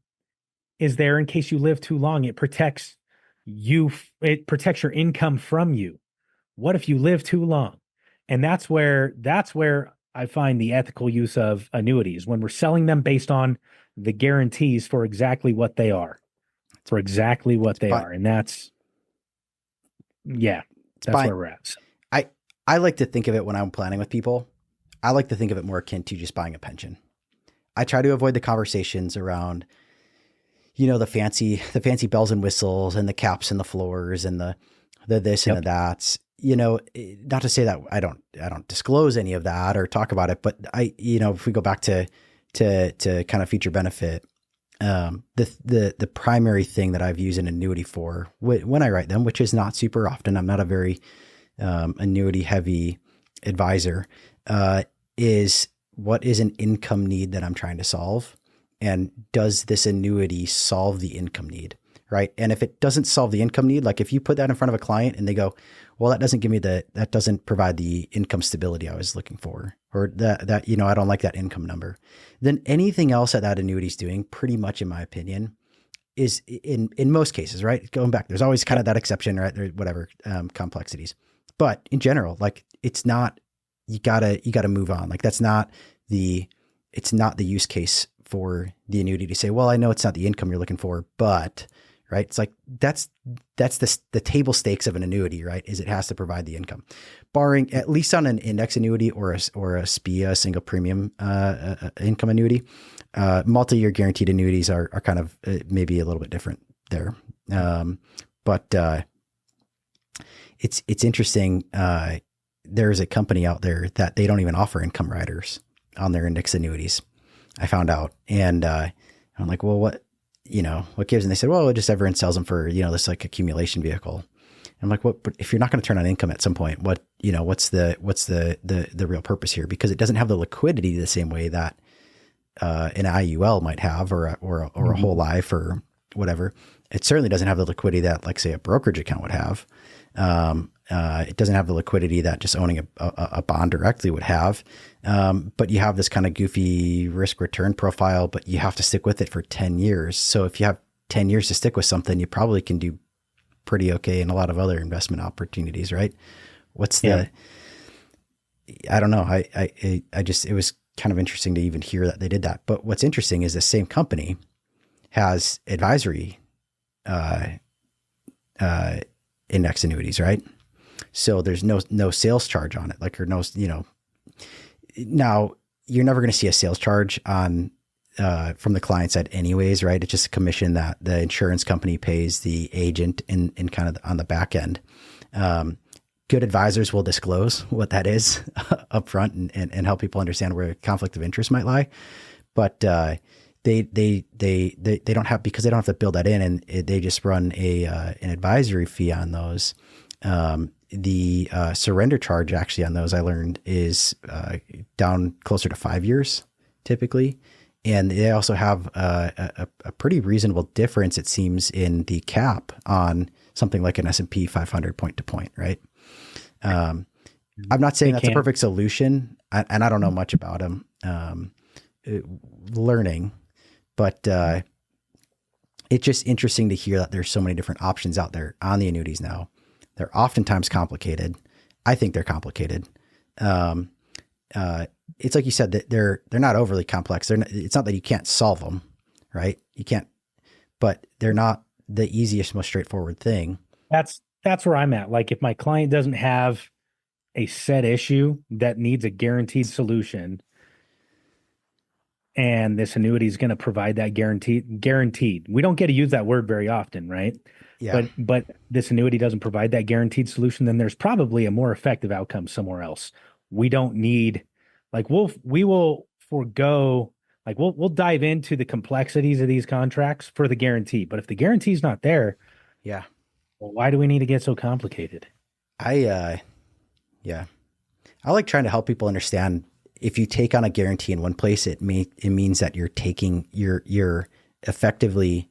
Speaker 1: is there in case you live too long. It protects you. It protects your income from you. What if you live too long? And that's where I find the ethical use of annuities, when we're selling them based on the guarantees for exactly what they are, And that's where we're at. So.
Speaker 2: I like to think of it when I'm planning with people. I like to think of it more akin to just buying a pension. I try to avoid the conversations around, the fancy bells and whistles and the caps and the floors and the this and the that's, not to say that I don't disclose any of that or talk about it, but if we go back to kind of feature benefit, the primary thing that I've used an annuity for when I write them, which is not super often, I'm not a very annuity heavy advisor, is what is an income need that I'm trying to solve? And does this annuity solve the income need? Right. And if it doesn't solve the income need, like if you put that in front of a client and they go, well, that doesn't provide the income stability I was looking for, or that, I don't like that income number, then anything else that annuity is doing, pretty much in my opinion, is in most cases, right? Going back, there's always kind of that exception, right? There, whatever, complexities, but in general, like it's not, you gotta move on. Like it's not the use case for the annuity to say, well, I know it's not the income you're looking for, but right. It's like, that's the table stakes of an annuity, right? Is it has to provide the income, barring at least on an index annuity or a SPIA, single premium, income annuity. Multi-year guaranteed annuities are kind of maybe a little bit different there. But it's interesting. There's a company out there that they don't even offer income riders on their index annuities, I found out. And I'm like, well, what gives? And they said, well, just everyone sells them for, this like accumulation vehicle. And I'm like, what? But if you're not going to turn on income at some point, what's the real purpose here? Because it doesn't have the liquidity the same way that an IUL might have, or a whole life, or whatever. It certainly doesn't have the liquidity that, like, say, a brokerage account would have. It doesn't have the liquidity that just owning a bond directly would have. But you have this kind of goofy risk return profile, but you have to stick with it for 10 years. So if you have 10 years to stick with something, you probably can do pretty okay in a lot of other investment opportunities, right? What's the, I don't know. I just, it was kind of interesting to even hear that they did that. But what's interesting is the same company has advisory, index annuities, right? So there's no sales charge on it, like, or no, now you're never going to see a sales charge on, from the client side anyways, right? It's just a commission that the insurance company pays the agent in kind of on the back end. Good advisors will disclose what that is up front and help people understand where conflict of interest might lie. But, they don't have, because they don't have to build that in, and they just run an advisory fee on those. The surrender charge actually on those, I learned, is down closer to 5 years typically. And they also have a pretty reasonable difference, it seems, in the cap on something like an S&P 500 point to point, right? I'm not saying that's a perfect solution, and I don't know much about them, learning, but it's just interesting to hear that there's so many different options out there on the annuities now. They're oftentimes complicated. I think they're complicated. It's like you said, that they're not overly complex. It's not that you can't solve them, right? You can't, but they're not the easiest, most straightforward thing.
Speaker 1: That's where I'm at. Like, if my client doesn't have a set issue that needs a guaranteed solution, and this annuity is going to provide that guaranteed. We don't get to use that word very often, right?
Speaker 2: Yeah.
Speaker 1: But this annuity doesn't provide that guaranteed solution, then there's probably a more effective outcome somewhere else. We don't need, like, we will forego, like, we'll dive into the complexities of these contracts for the guarantee. But if the guarantee is not there,
Speaker 2: yeah,
Speaker 1: well, why do we need to get so complicated?
Speaker 2: I like trying to help people understand, if you take on a guarantee in one place, it means that you're effectively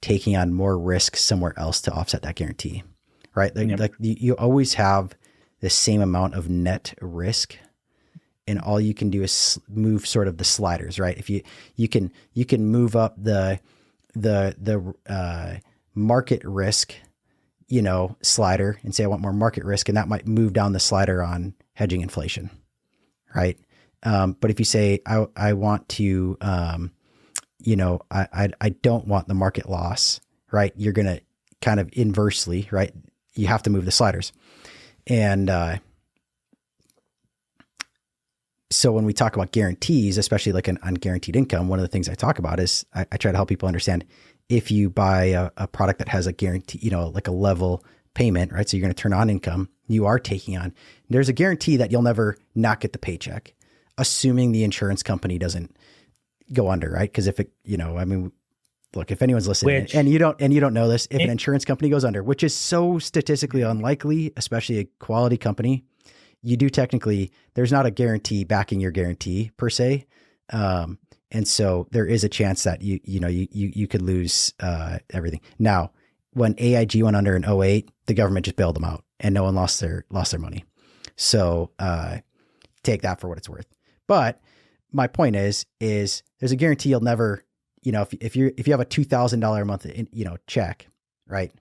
Speaker 2: taking on more risk somewhere else to offset that guarantee, right? Like you always have the same amount of net risk, and all you can do is move sort of the sliders, right? If you can move up the market risk, slider, and say, I want more market risk, and that might move down the slider on hedging inflation, right? But if you say, I want to, I don't want the market loss, right? You're going to kind of inversely, right? You have to move the sliders. And so when we talk about guarantees, especially like an unguaranteed income, one of the things I talk about is I try to help people understand, if you buy a product that has a guarantee, like a level payment, right? So you're going to turn on income, you are taking on, there's a guarantee that you'll never not get the paycheck, assuming the insurance company doesn't go under, right? Because if it, look, if anyone's listening and you don't know this, if an insurance company goes under, which is so statistically unlikely, especially a quality company, you do technically, there's not a guarantee backing your guarantee per se. And so there is a chance that you could lose everything. Now, when AIG went under in 2008, the government just bailed them out and no one lost their money. So take that for what it's worth. But my point is there's a guarantee you'll never, if you have a $2,000 a month, check, right?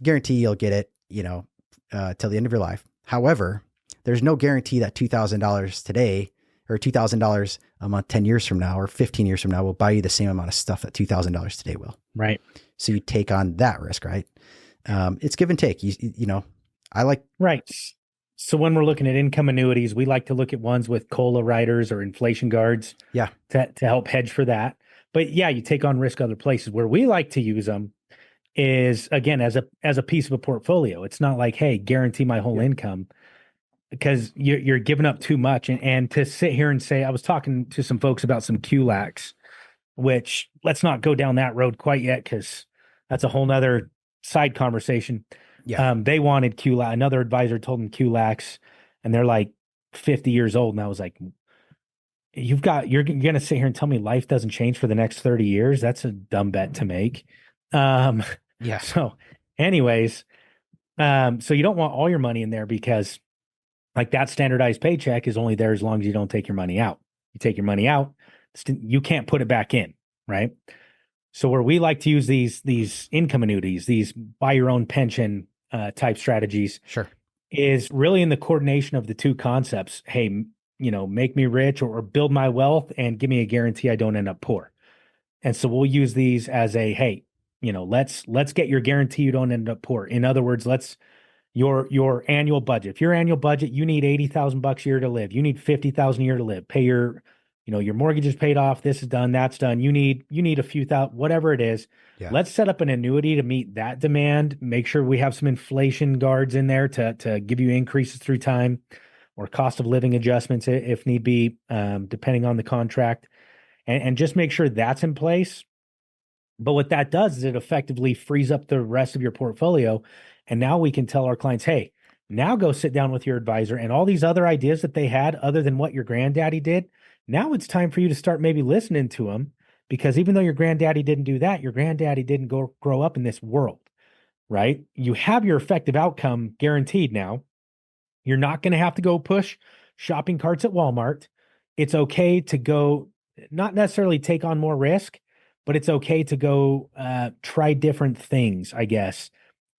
Speaker 2: Guarantee you'll get it, till the end of your life. However, there's no guarantee that $2,000 today or $2,000 a month, 10 years from now or 15 years from now will buy you the same amount of stuff that $2,000 today will.
Speaker 1: Right.
Speaker 2: So you take on that risk, right? It's give and take. I like.
Speaker 1: Right. So when we're looking at income annuities, we like to look at ones with COLA riders or inflation guards.
Speaker 2: Yeah.
Speaker 1: To help hedge for that. But yeah, you take on risk other places. Where we like to use them is, again, as a piece of a portfolio. It's not like, hey, guarantee my whole income, because you're giving up too much. And to sit here and say, I was talking to some folks about some QLACs, which let's not go down that road quite yet, because that's a whole nother side conversation.
Speaker 2: Yeah.
Speaker 1: They wanted QLAC. Another advisor told them QLACs, and they're like 50 years old. And I was like, you're going to sit here and tell me life doesn't change for the next 30 years? That's a dumb bet to make. Um,
Speaker 2: Yeah.
Speaker 1: so anyways, so you don't want all your money in there because like that standardized paycheck is only there as long as you don't take your money out. You take your money out, you can't put it back in, right? So where we like to use these income annuities, these buy your own pension type strategies,
Speaker 2: Sure.
Speaker 1: is really in the coordination of the two concepts. Hey, make me rich or build my wealth and give me a guarantee I don't end up poor. And so we'll use these as a, hey, let's get your guarantee you don't end up poor. In other words, let's your annual budget. If your annual budget, you need $80,000 a year to live. You need $50,000 a year to live. Pay your mortgage is paid off. This is done. That's done. You need a few thousand, whatever it is.
Speaker 2: Yeah.
Speaker 1: Let's set up an annuity to meet that demand. Make sure we have some inflation guards in there to give you increases through time or cost of living adjustments if need be, depending on the contract, and just make sure that's in place. But what that does is it effectively frees up the rest of your portfolio. And now we can tell our clients, hey, now go sit down with your advisor and all these other ideas that they had other than what your granddaddy did. Now it's time for you to start maybe listening to them, because even though your granddaddy didn't do that, your granddaddy didn't grow up in this world, right? You have your effective outcome guaranteed now. You're not going to have to go push shopping carts at Walmart. It's okay to go, not necessarily take on more risk, but it's okay to go try different things, I guess,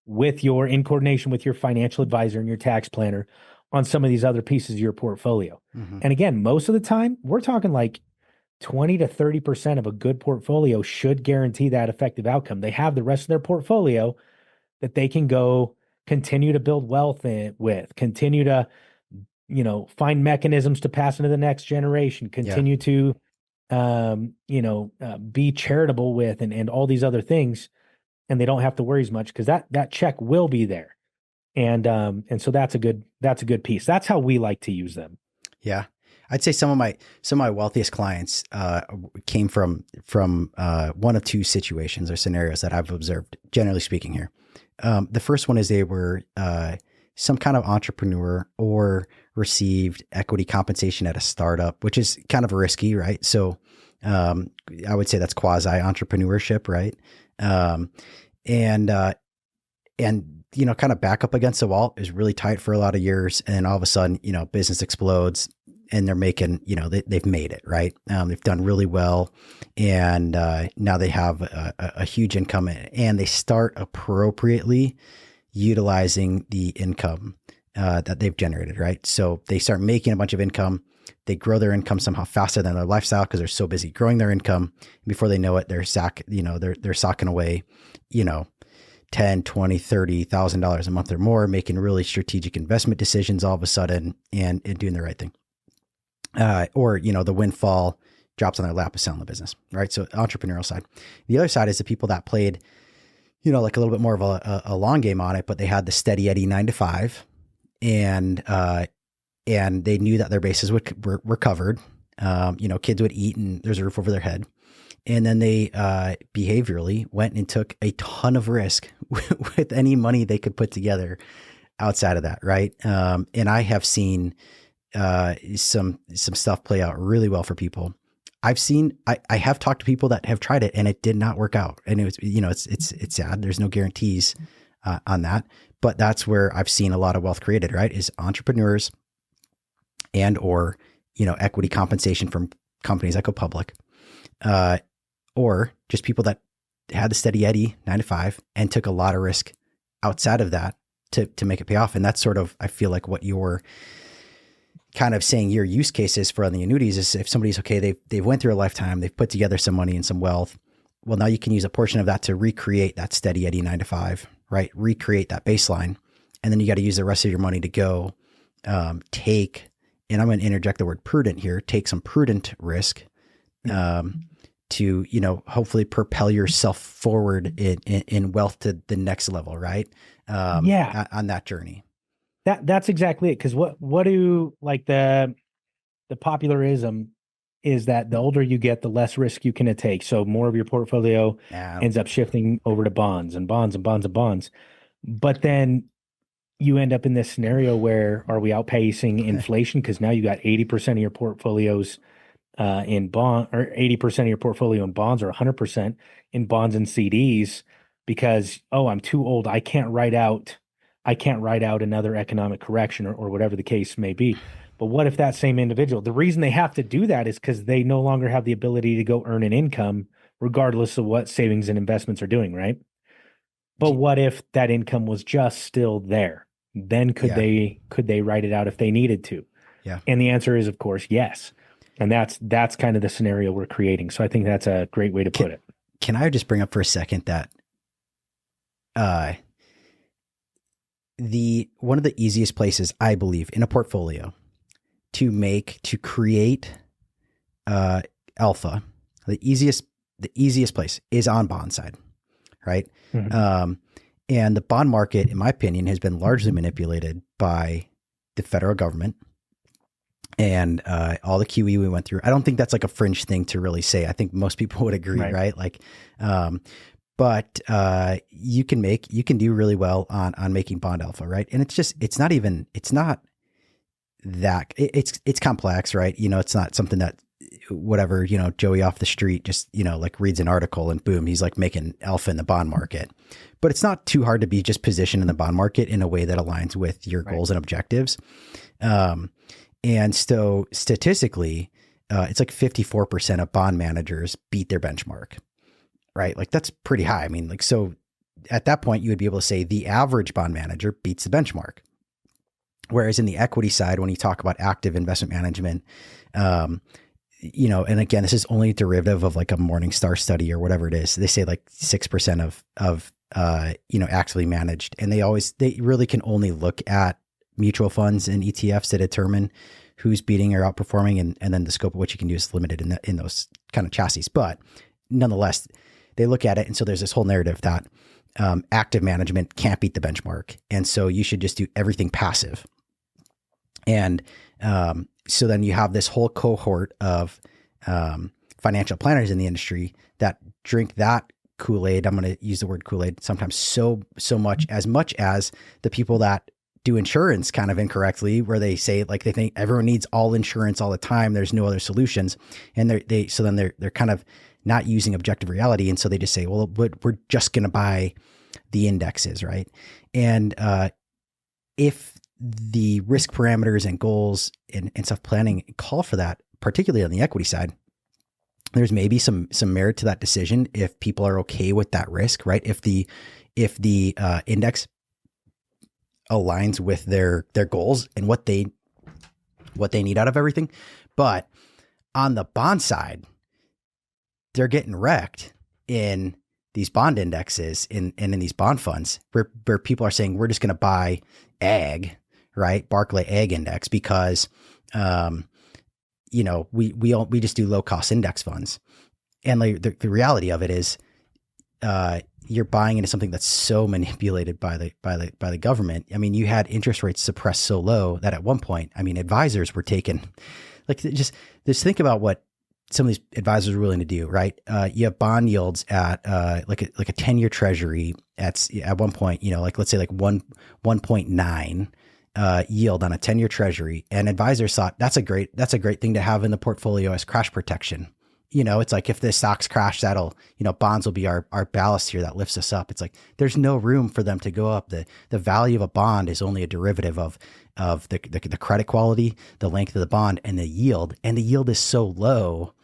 Speaker 1: in coordination with your financial advisor and your tax planner on some of these other pieces of your portfolio.
Speaker 2: Mm-hmm.
Speaker 1: And again, most of the time, we're talking like 20 to 30% of a good portfolio should guarantee that effective outcome. They have the rest of their portfolio that they can go continue to build wealth with, continue to, find mechanisms to pass into the next generation, continue to, be charitable with, and all these other things. And they don't have to worry as much because that check will be there. And so that's a good piece. That's how we like to use them.
Speaker 2: Yeah. I'd say some of my wealthiest clients came from one of two situations or scenarios that I've observed, generally speaking here. The first one is they were some kind of entrepreneur or received equity compensation at a startup, which is kind of risky, right? So I would say that's quasi entrepreneurship, right? And kind of back up against the wall is really tight for a lot of years. And then all of a sudden, business explodes and they're making, they've made it, right? They've done really well. And now they have a huge income and they start appropriately utilizing the income that they've generated, right? So they start making a bunch of income. They grow their income somehow faster than their lifestyle because they're so busy growing their income. Before they know it, they're socking away, $10, $20, $30,000 a month or more, making really strategic investment decisions all of a sudden and doing the right thing. Or the windfall drops on their lap of selling the business, right? So entrepreneurial side. The other side is the people that played, like a little bit more of a long game on it, but they had the steady Eddie 9 to 5 and they knew that their bases were covered. Kids would eat and there's a roof over their head. And then they behaviorally went and took a ton of risk with any money they could put together outside of that, right? And I have seen some stuff play out really well for people. I have talked to people that have tried it and it did not work out. And it was, it's sad. There's no guarantees on that, but that's where I've seen a lot of wealth created, right? Is entrepreneurs and or equity compensation from companies that go public. Or just people that had the steady Eddie 9 to 5 and took a lot of risk outside of that to make it pay off. And that's sort of, I feel like what you're kind of saying your use cases for on the annuities is if somebody's okay, they've went through a lifetime, they've put together some money and some wealth. Well, now you can use a portion of that to recreate that steady Eddie 9 to 5, right? Recreate that baseline. And then you got to use the rest of your money to go take, and I'm going to interject the word prudent here, take some prudent risk to, hopefully propel yourself forward in wealth to the next level, right? On that journey.
Speaker 1: That's exactly it. Because what do like the popularism is that the older you get, the less risk you can take. So more of your portfolio ends up shifting over to bonds and bonds and bonds and bonds. But then you end up in this scenario where are we outpacing inflation? Because now you got 80% of your portfolios in bond, or 80% of your portfolio in bonds, or 100% in bonds and CDs. because, oh, I'm too old. I can't write out another economic correction or whatever the case may be. But what if that same individual, the reason they have to do that is because they no longer have the ability to go earn an income regardless of what savings and investments are doing, right? But what if that income was just still there? Then could they write it out if they needed to?
Speaker 2: Yeah.
Speaker 1: And the answer is, of course, yes. And that's kind of the scenario we're creating. So I think that's a great way to put it.
Speaker 2: Can I just bring up for a second that one of the easiest places, I believe, in a portfolio to create alpha, the easiest place is on bond side, right? Mm-hmm. And the bond market, in my opinion, has been largely manipulated by the federal government and all the QE we went through. I don't think that's like a fringe thing to really say. I think most people would agree, right? Like, but you can do really well on making bond alpha, right? And it's not that it's complex, right? It's not something that whatever, Joey off the street just, like reads an article and boom, he's like making alpha in the bond market. But it's not too hard to be just positioned in the bond market in a way that aligns with your goals and objectives. And so statistically, it's like 54% of bond managers beat their benchmark, right? Like that's pretty high. I mean, like, so at that point you would be able to say the average bond manager beats the benchmark. Whereas in the equity side, when you talk about active investment management, and again, this is only derivative of like a Morningstar study or whatever it is. They say like 6% of actively managed, and they really can only look at mutual funds and ETFs to determine who's beating or outperforming, and then the scope of what you can do is limited in those kind of chassis. But nonetheless, they look at it, and so there's this whole narrative that active management can't beat the benchmark, and so you should just do everything passive. And so then you have this whole cohort of financial planners in the industry that drink that Kool-Aid. I'm going to use the word Kool-Aid sometimes so much as the people that do insurance kind of incorrectly, where they say like they think everyone needs all insurance all the time. There's no other solutions, and they're kind of not using objective reality, and so they just say, well, we're just going to buy the indexes, right? And if the risk parameters and goals and stuff planning call for that, particularly on the equity side, there's maybe some merit to that decision if people are okay with that risk, right? If the index aligns with their goals and what they need out of everything. But on the bond side, they're getting wrecked in these bond indexes in these bond funds where people are saying, we're just going to buy ag, right? Barclay Ag Index, because, we just do low cost index funds. And the reality of it is, you're buying into something that's so manipulated by the government. I mean, you had interest rates suppressed so low that at one point, I mean, advisors were taken, like just think about what some of these advisors are willing to do, right? You have bond yields at like a 10-year treasury at one point, let's say like 1.9 yield on a 10-year treasury, and advisors thought that's a great thing to have in the portfolio as crash protection. It's like if the stocks crash, that'll, bonds will be our ballast here that lifts us up. It's like there's no room for them to go up. The value of a bond is only a derivative of the credit quality, the length of the bond, and the yield. And the yield is so low,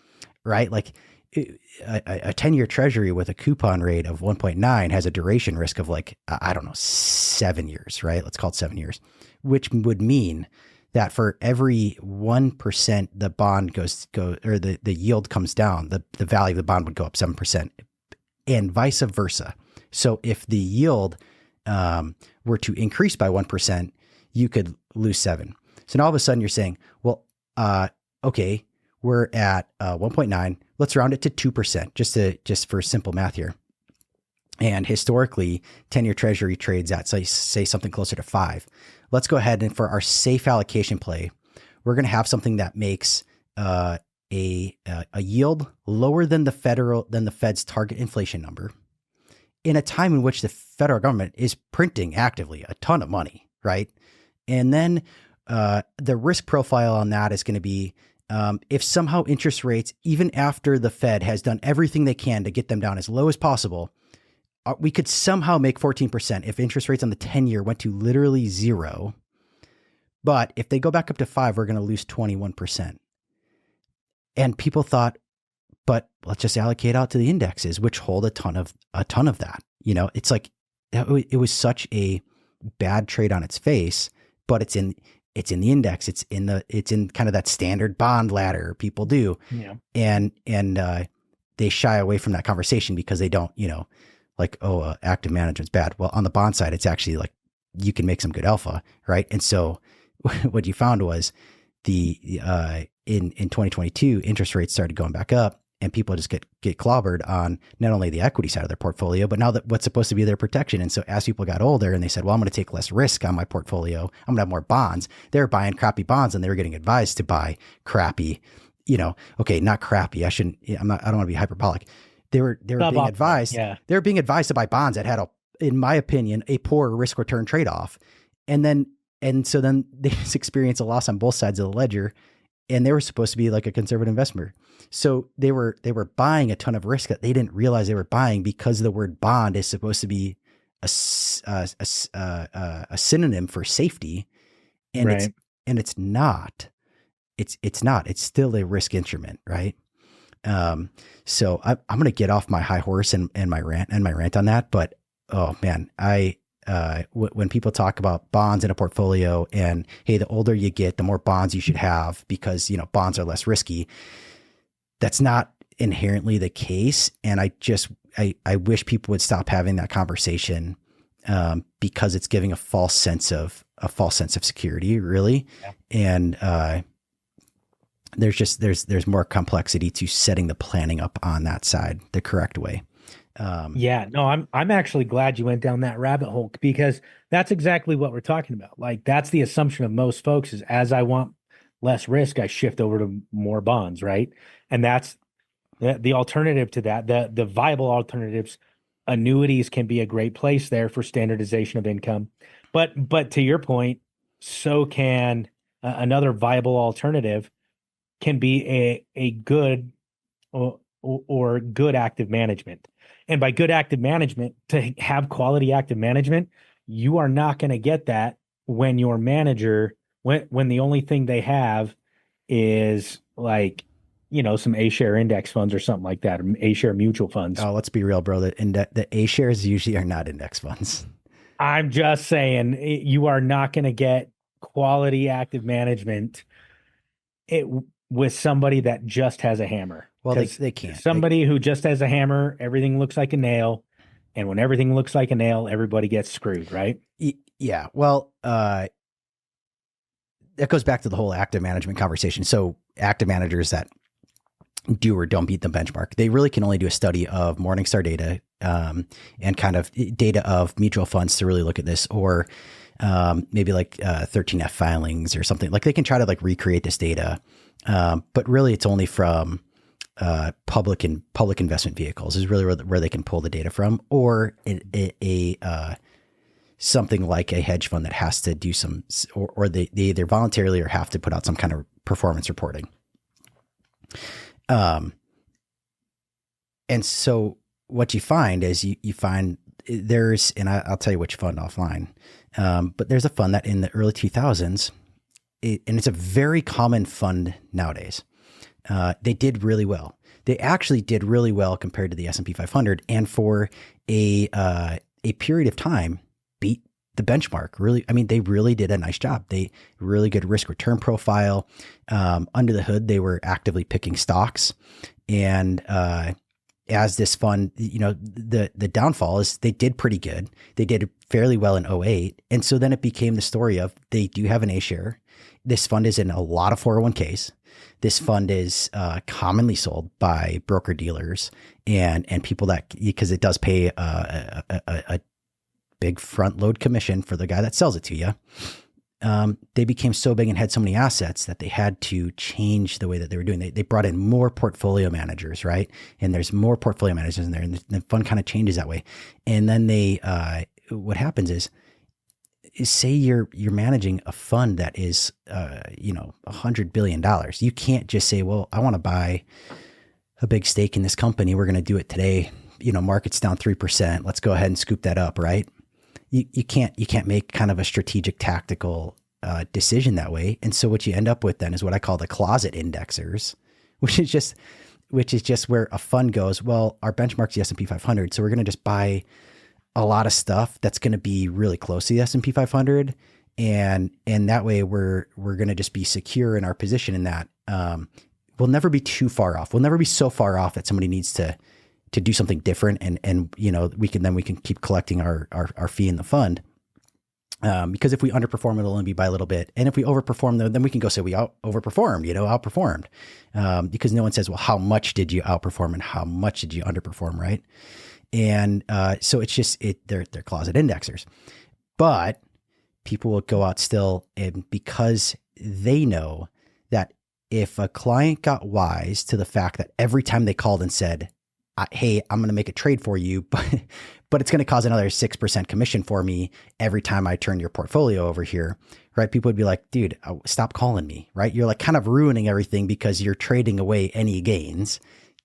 Speaker 2: right? Like a 10-year treasury with a coupon rate of 1.9 has a duration risk of like, I don't know, 7 years, right? Let's call it 7 years, which would mean that for every 1% the bond or the yield comes down, the value of the bond would go up 7%, and vice versa. So if the yield were to increase by 1%, you could lose 7. So now all of a sudden you're saying, well, okay, we're at 1.9. Let's round it to 2%, just for simple math here. And historically, 10-year treasury trades at say something closer to 5. Let's go ahead and for our safe allocation play, we're going to have something that makes a yield lower than the Fed's target inflation number in a time in which the federal government is printing actively a ton of money, right? And then the risk profile on that is going to be if somehow interest rates, even after the Fed has done everything they can to get them down as low as possible, we could somehow make 14% if interest rates on the 10-year went to literally zero. But if they go back up to 5, we're going to lose 21%. And people thought, but let's just allocate out to the indexes, which hold a ton of that. It's like, it was such a bad trade on its face, but it's in the index. It's in kind of that standard bond ladder people do.
Speaker 1: Yeah.
Speaker 2: And they shy away from that conversation because they don't, like, active management's bad. Well, on the bond side, it's actually like, you can make some good alpha, right? And so what you found was in 2022, interest rates started going back up, and people just get clobbered on not only the equity side of their portfolio, but now that what's supposed to be their protection. And so as people got older and they said, well, I'm going to take less risk on my portfolio, I'm going to have more bonds. They were buying crappy bonds, and they were getting advised to buy crappy, okay, not crappy. I don't want to be hyperbolic. They were being advised.
Speaker 1: Yeah.
Speaker 2: They were being advised to buy bonds that had in my opinion, a poor risk return trade-off. And so then they just experience a loss on both sides of the ledger. And they were supposed to be like a conservative investor. So they were buying a ton of risk that they didn't realize they were buying, because the word bond is supposed to be a synonym for safety. And
Speaker 1: Right.
Speaker 2: it's not. It's not. It's still a risk instrument, right? So I'm going to get off my high horse and my rant on that. But oh man, when people talk about bonds in a portfolio and, hey, the older you get, the more bonds you should have because, bonds are less risky. That's not inherently the case. And I wish people would stop having that conversation, because it's giving a false sense of security, really. Yeah. And, there's more complexity to setting the planning up on that side the correct way.
Speaker 1: I'm actually glad you went down that rabbit hole, because that's exactly what we're talking about. Like, that's the assumption of most folks is, as I want less risk, I shift over to more bonds, right? And that's the alternative to that. The viable alternatives, annuities can be a great place there for standardization of income. But to your point, so can another viable alternative can be a good or good active management. And by good active management, to have quality active management, you are not going to get that when your manager, when the only thing they have is like, some A-share index funds or something like that, or A-share mutual funds.
Speaker 2: Oh, let's be real, bro. The A-shares usually are not index funds.
Speaker 1: I'm just saying, you are not going to get quality active management with somebody that just has a hammer.
Speaker 2: Well, they can't.
Speaker 1: Somebody who just has a hammer, everything looks like a nail. And when everything looks like a nail, everybody gets screwed, right?
Speaker 2: Yeah. Well, that goes back to the whole active management conversation. So active managers that do or don't beat the benchmark, they really can only do a study of Morningstar data, and kind of data of mutual funds to really look at this, or maybe like 13F filings or something. Like, they can try to like recreate this data, but really it's only from public investment vehicles is really where they can pull the data from, or something like a hedge fund that has to do some, or they either voluntarily or have to put out some kind of performance reporting. And so what you find is you find there's, and I'll tell you which fund offline, but there's a fund that in the early 2000s, and it's a very common fund nowadays. They did really well. They actually did really well compared to the S&P 500, and for a period of time beat the benchmark. Really, I mean, they really did a nice job. They really good risk return profile. Under the hood, they were actively picking stocks, and as this fund, the downfall is they did pretty good. They did fairly well in 2008, and so then it became the story of they do have an A share. This fund is in a lot of 401ks. This fund is commonly sold by broker dealers and people that, because it does pay a big front load commission for the guy that sells it to you. They became so big and had so many assets that they had to change the way that they were doing. They brought in more portfolio managers, right? And there's more portfolio managers in there, and the fund kind of changes that way. And then what happens is say you're managing a fund that is, $100 billion. You can't just say, well, I want to buy a big stake in this company. We're going to do it today. market's down 3%. Let's go ahead and scoop that up, right? You can't make kind of a strategic tactical decision that way. And so what you end up with then is what I call the closet indexers, which is just where a fund goes, well, our benchmark's the S&P 500. So we're going to just buy a lot of stuff that's going to be really close to the S&P 500. And that way we're going to just be secure in our position in that. We'll never be too far off. We'll never be so far off that somebody needs to do something different. And we can keep collecting our fee in the fund. Because if we underperform, it'll only be by a little bit. And if we overperform, then we can go say we outperformed. Because no one says, well, how much did you outperform and how much did you underperform, right? And so it's just, they're closet indexers. But people will go out still, and because they know that if a client got wise to the fact that every time they called and said, hey, I'm going to make a trade for you, but it's going to cause another 6% commission for me every time I turn your portfolio over here, right? People would be like, dude, stop calling me, right? You're like kind of ruining everything because you're trading away any gains,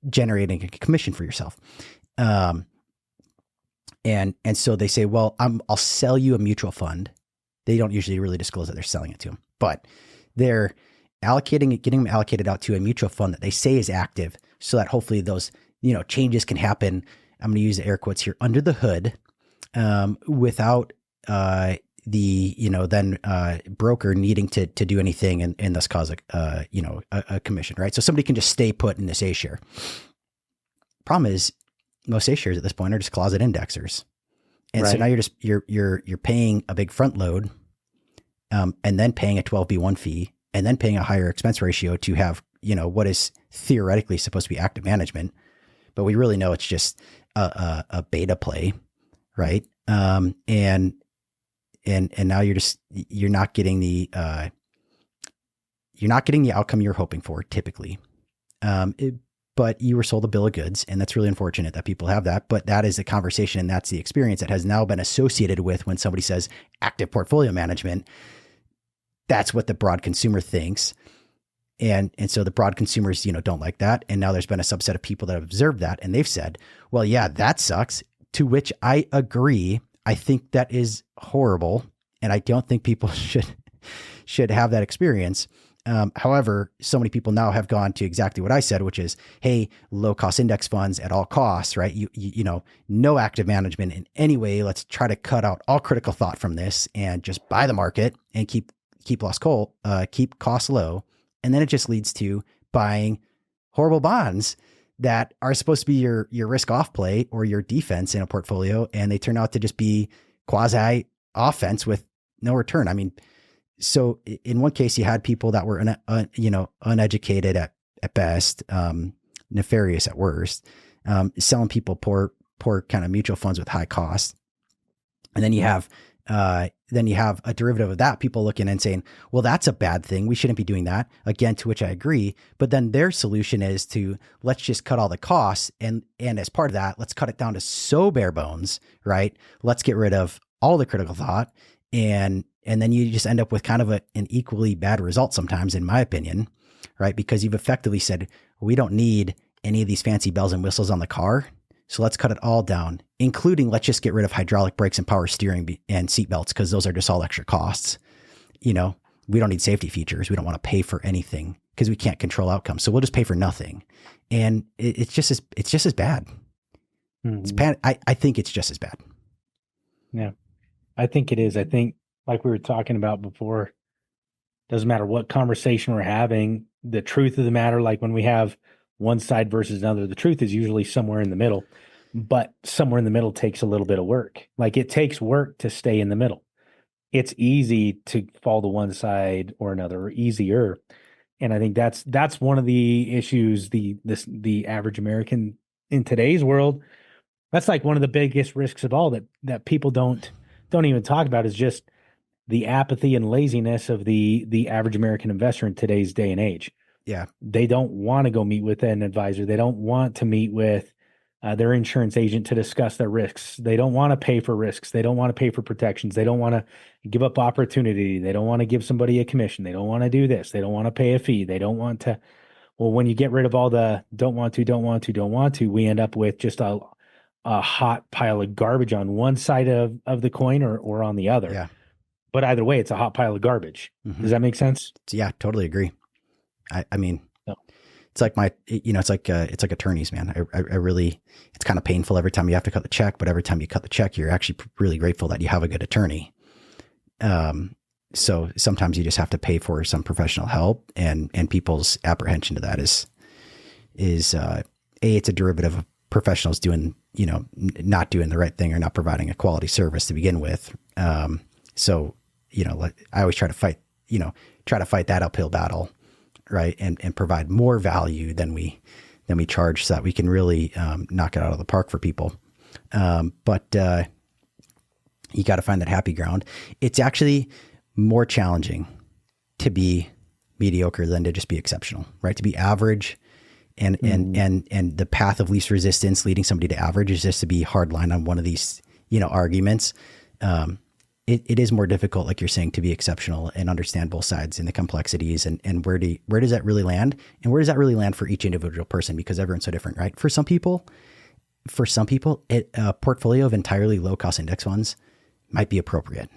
Speaker 2: generating a commission for yourself. And so they say, well, I'll sell you a mutual fund. They don't usually really disclose that they're selling it to them, but they're getting them allocated out to a mutual fund that they say is active, so that hopefully those changes can happen. I'm going to use the air quotes here, under the hood, without the broker needing to do anything and thus cause a commission, right? So somebody can just stay put in this A share. Problem is, most A shares at this point are just closet indexers, and so now you're paying a big front load, and then paying a 12B1 fee, and then paying a higher expense ratio to have what is theoretically supposed to be active management. But we really know it's just a beta play, right? And now you're not getting the outcome you're hoping for typically. But you were sold a bill of goods, and that's really unfortunate that people have that. But that is the conversation, and that's the experience that has now been associated with when somebody says active portfolio management. That's what the broad consumer thinks. And so the broad consumers, don't like that. And now there's been a subset of people that have observed that, and they've said, well, yeah, that sucks, to which I agree. I think that is horrible. And I don't think people should have that experience. However, so many people now have gone to exactly what I said, which is, hey, low cost index funds at all costs, right? No active management in any way. Let's try to cut out all critical thought from this and just buy the market and keep costs low. And then it just leads to buying horrible bonds that are supposed to be your risk off play or your defense in a portfolio. And they turn out to just be quasi offense with no return. I mean, so in one case you had people that were, uneducated at best, nefarious at worst, selling people poor kind of mutual funds with high costs. And then you have a derivative of that, people looking and saying, well, that's a bad thing. We shouldn't be doing that. Again, to which I agree. But then their solution is to, let's just cut all the costs. And as part of that, let's cut it down to so bare bones, right? Let's get rid of all the critical thought. And then you just end up with kind of an equally bad result sometimes, in my opinion, right? Because you've effectively said, we don't need any of these fancy bells and whistles on the car. So let's cut it all down, including let's just get rid of hydraulic brakes and power steering and seat belts, because those are just all extra costs. We don't need safety features. We don't want to pay for anything because we can't control outcomes. So we'll just pay for nothing. And it's just as bad. Mm-hmm. I think it's just as bad.
Speaker 1: Yeah, I think it is. I think, like we were talking about before, doesn't matter what conversation we're having, the truth of the matter, like when we have one side versus another, the truth is usually somewhere in the middle, but somewhere in the middle takes a little bit of work. Like it takes work to stay in the middle. It's easy to fall to one side or another, or easier. And I think that's one of the issues, the average American in today's world, that's like one of the biggest risks of all that people don't even talk about, is just the apathy and laziness of the average American investor in today's day and age.
Speaker 2: Yeah.
Speaker 1: They don't want to go meet with an advisor. They don't want to meet with their insurance agent to discuss their risks. They don't want to pay for risks. They don't want to pay for protections. They don't want to give up opportunity. They don't want to give somebody a commission. They don't want to do this. They don't want to pay a fee. They don't want to. Well, when you get rid of all the don't want to, we end up with just a a hot pile of garbage on one side of the coin or on the other.
Speaker 2: Yeah.
Speaker 1: But either way, it's a hot pile of garbage.
Speaker 2: Mm-hmm.
Speaker 1: Does that make sense?
Speaker 2: Yeah, totally agree. I mean,
Speaker 1: No.
Speaker 2: it's like it's like attorneys, man. I really, it's kind of painful every time you have to cut the check, but every time you cut the check, you're actually really grateful that you have a good attorney. So sometimes you just have to pay for some professional help, and people's apprehension to that is it's a derivative of professionals doing, not doing the right thing or not providing a quality service to begin with. So, I always try to fight that uphill battle, right? And provide more value than we charge, so that we can really, knock it out of the park for people. But you got to find that happy ground. It's actually more challenging to be mediocre than to just be exceptional, right? To be average and the path of least resistance leading somebody to average is just to be hardline on one of these, arguments. It is more difficult, like you're saying, to be exceptional and understand both sides and the complexities, and where does that really land? And where does that really land for each individual person? Because everyone's so different, right? For some people, a portfolio of entirely low cost index funds might be appropriate.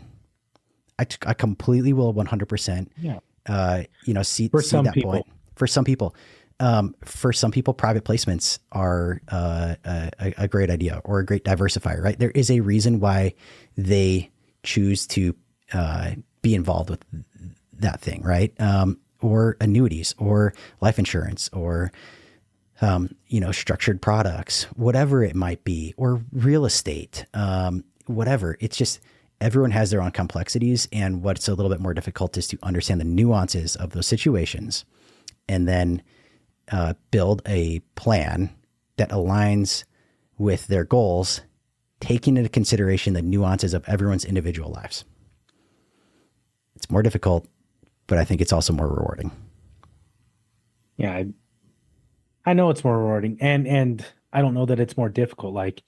Speaker 2: I completely will 100%, see that
Speaker 1: people.
Speaker 2: point. For some people, private placements are a great idea or a great diversifier, right? There is a reason why they choose to be involved with that thing, right? Or annuities or life insurance or, structured products, whatever it might be, or real estate, whatever. It's just, everyone has their own complexities. And what's a little bit more difficult is to understand the nuances of those situations and then build a plan that aligns with their goals, taking into consideration the nuances of everyone's individual lives. It's more difficult, but I think it's also more rewarding.
Speaker 1: Yeah, I know it's more rewarding, and I don't know that it's more difficult. Like,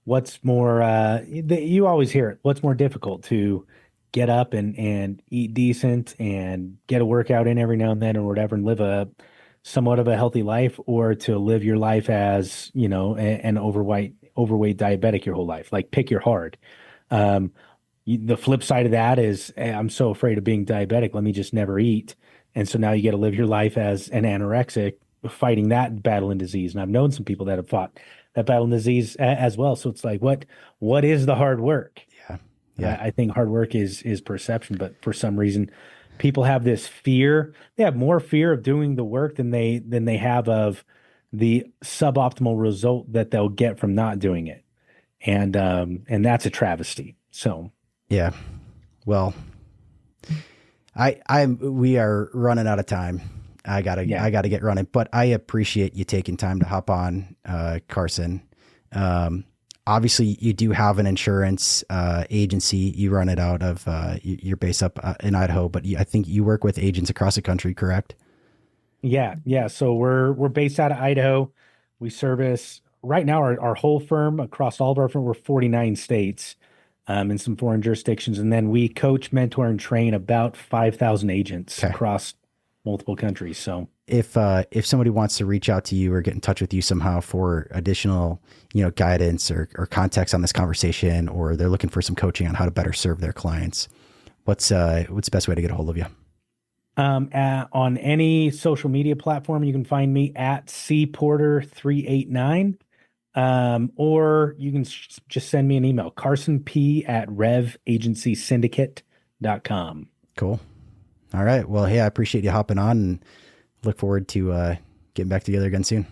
Speaker 1: what's more? You always hear it. What's more difficult, to get up and eat decent and get a workout in every now and then or whatever, and live a somewhat of a healthy life, or to live your life as an overweight diabetic your whole life? Like, pick your heart. The flip side of that is, I'm so afraid of being diabetic, let me just never eat. And so now you get to live your life as an anorexic, fighting that battle and disease. And I've known some people that have fought that battle and disease as well. So it's like, what is the hard work?
Speaker 2: Yeah.
Speaker 1: I think hard work is perception, but for some reason, people have this fear. They have more fear of doing the work than they have of the suboptimal result that they'll get from not doing it. And that's a travesty. So,
Speaker 2: yeah, well, we are running out of time. I gotta get running, but I appreciate you taking time to hop on, Carson. Obviously you do have an insurance, agency. You run it out of, you're based up in Idaho, but I think you work with agents across the country, correct?
Speaker 1: Yeah. So we're based out of Idaho. We service right now our whole firm across all of our firm. We're 49 states, in some foreign jurisdictions, and then we coach, mentor, and train about 5,000 agents across multiple countries. So
Speaker 2: if somebody wants to reach out to you or get in touch with you somehow for additional, guidance or context on this conversation, or they're looking for some coaching on how to better serve their clients, what's the best way to get a hold of you?
Speaker 1: On any social media platform, you can find me at cporter389. Or you can just send me an email, carsonp@revagencysyndicate.com.
Speaker 2: Cool. All right. Well, hey, I appreciate you hopping on and look forward to getting back together again soon.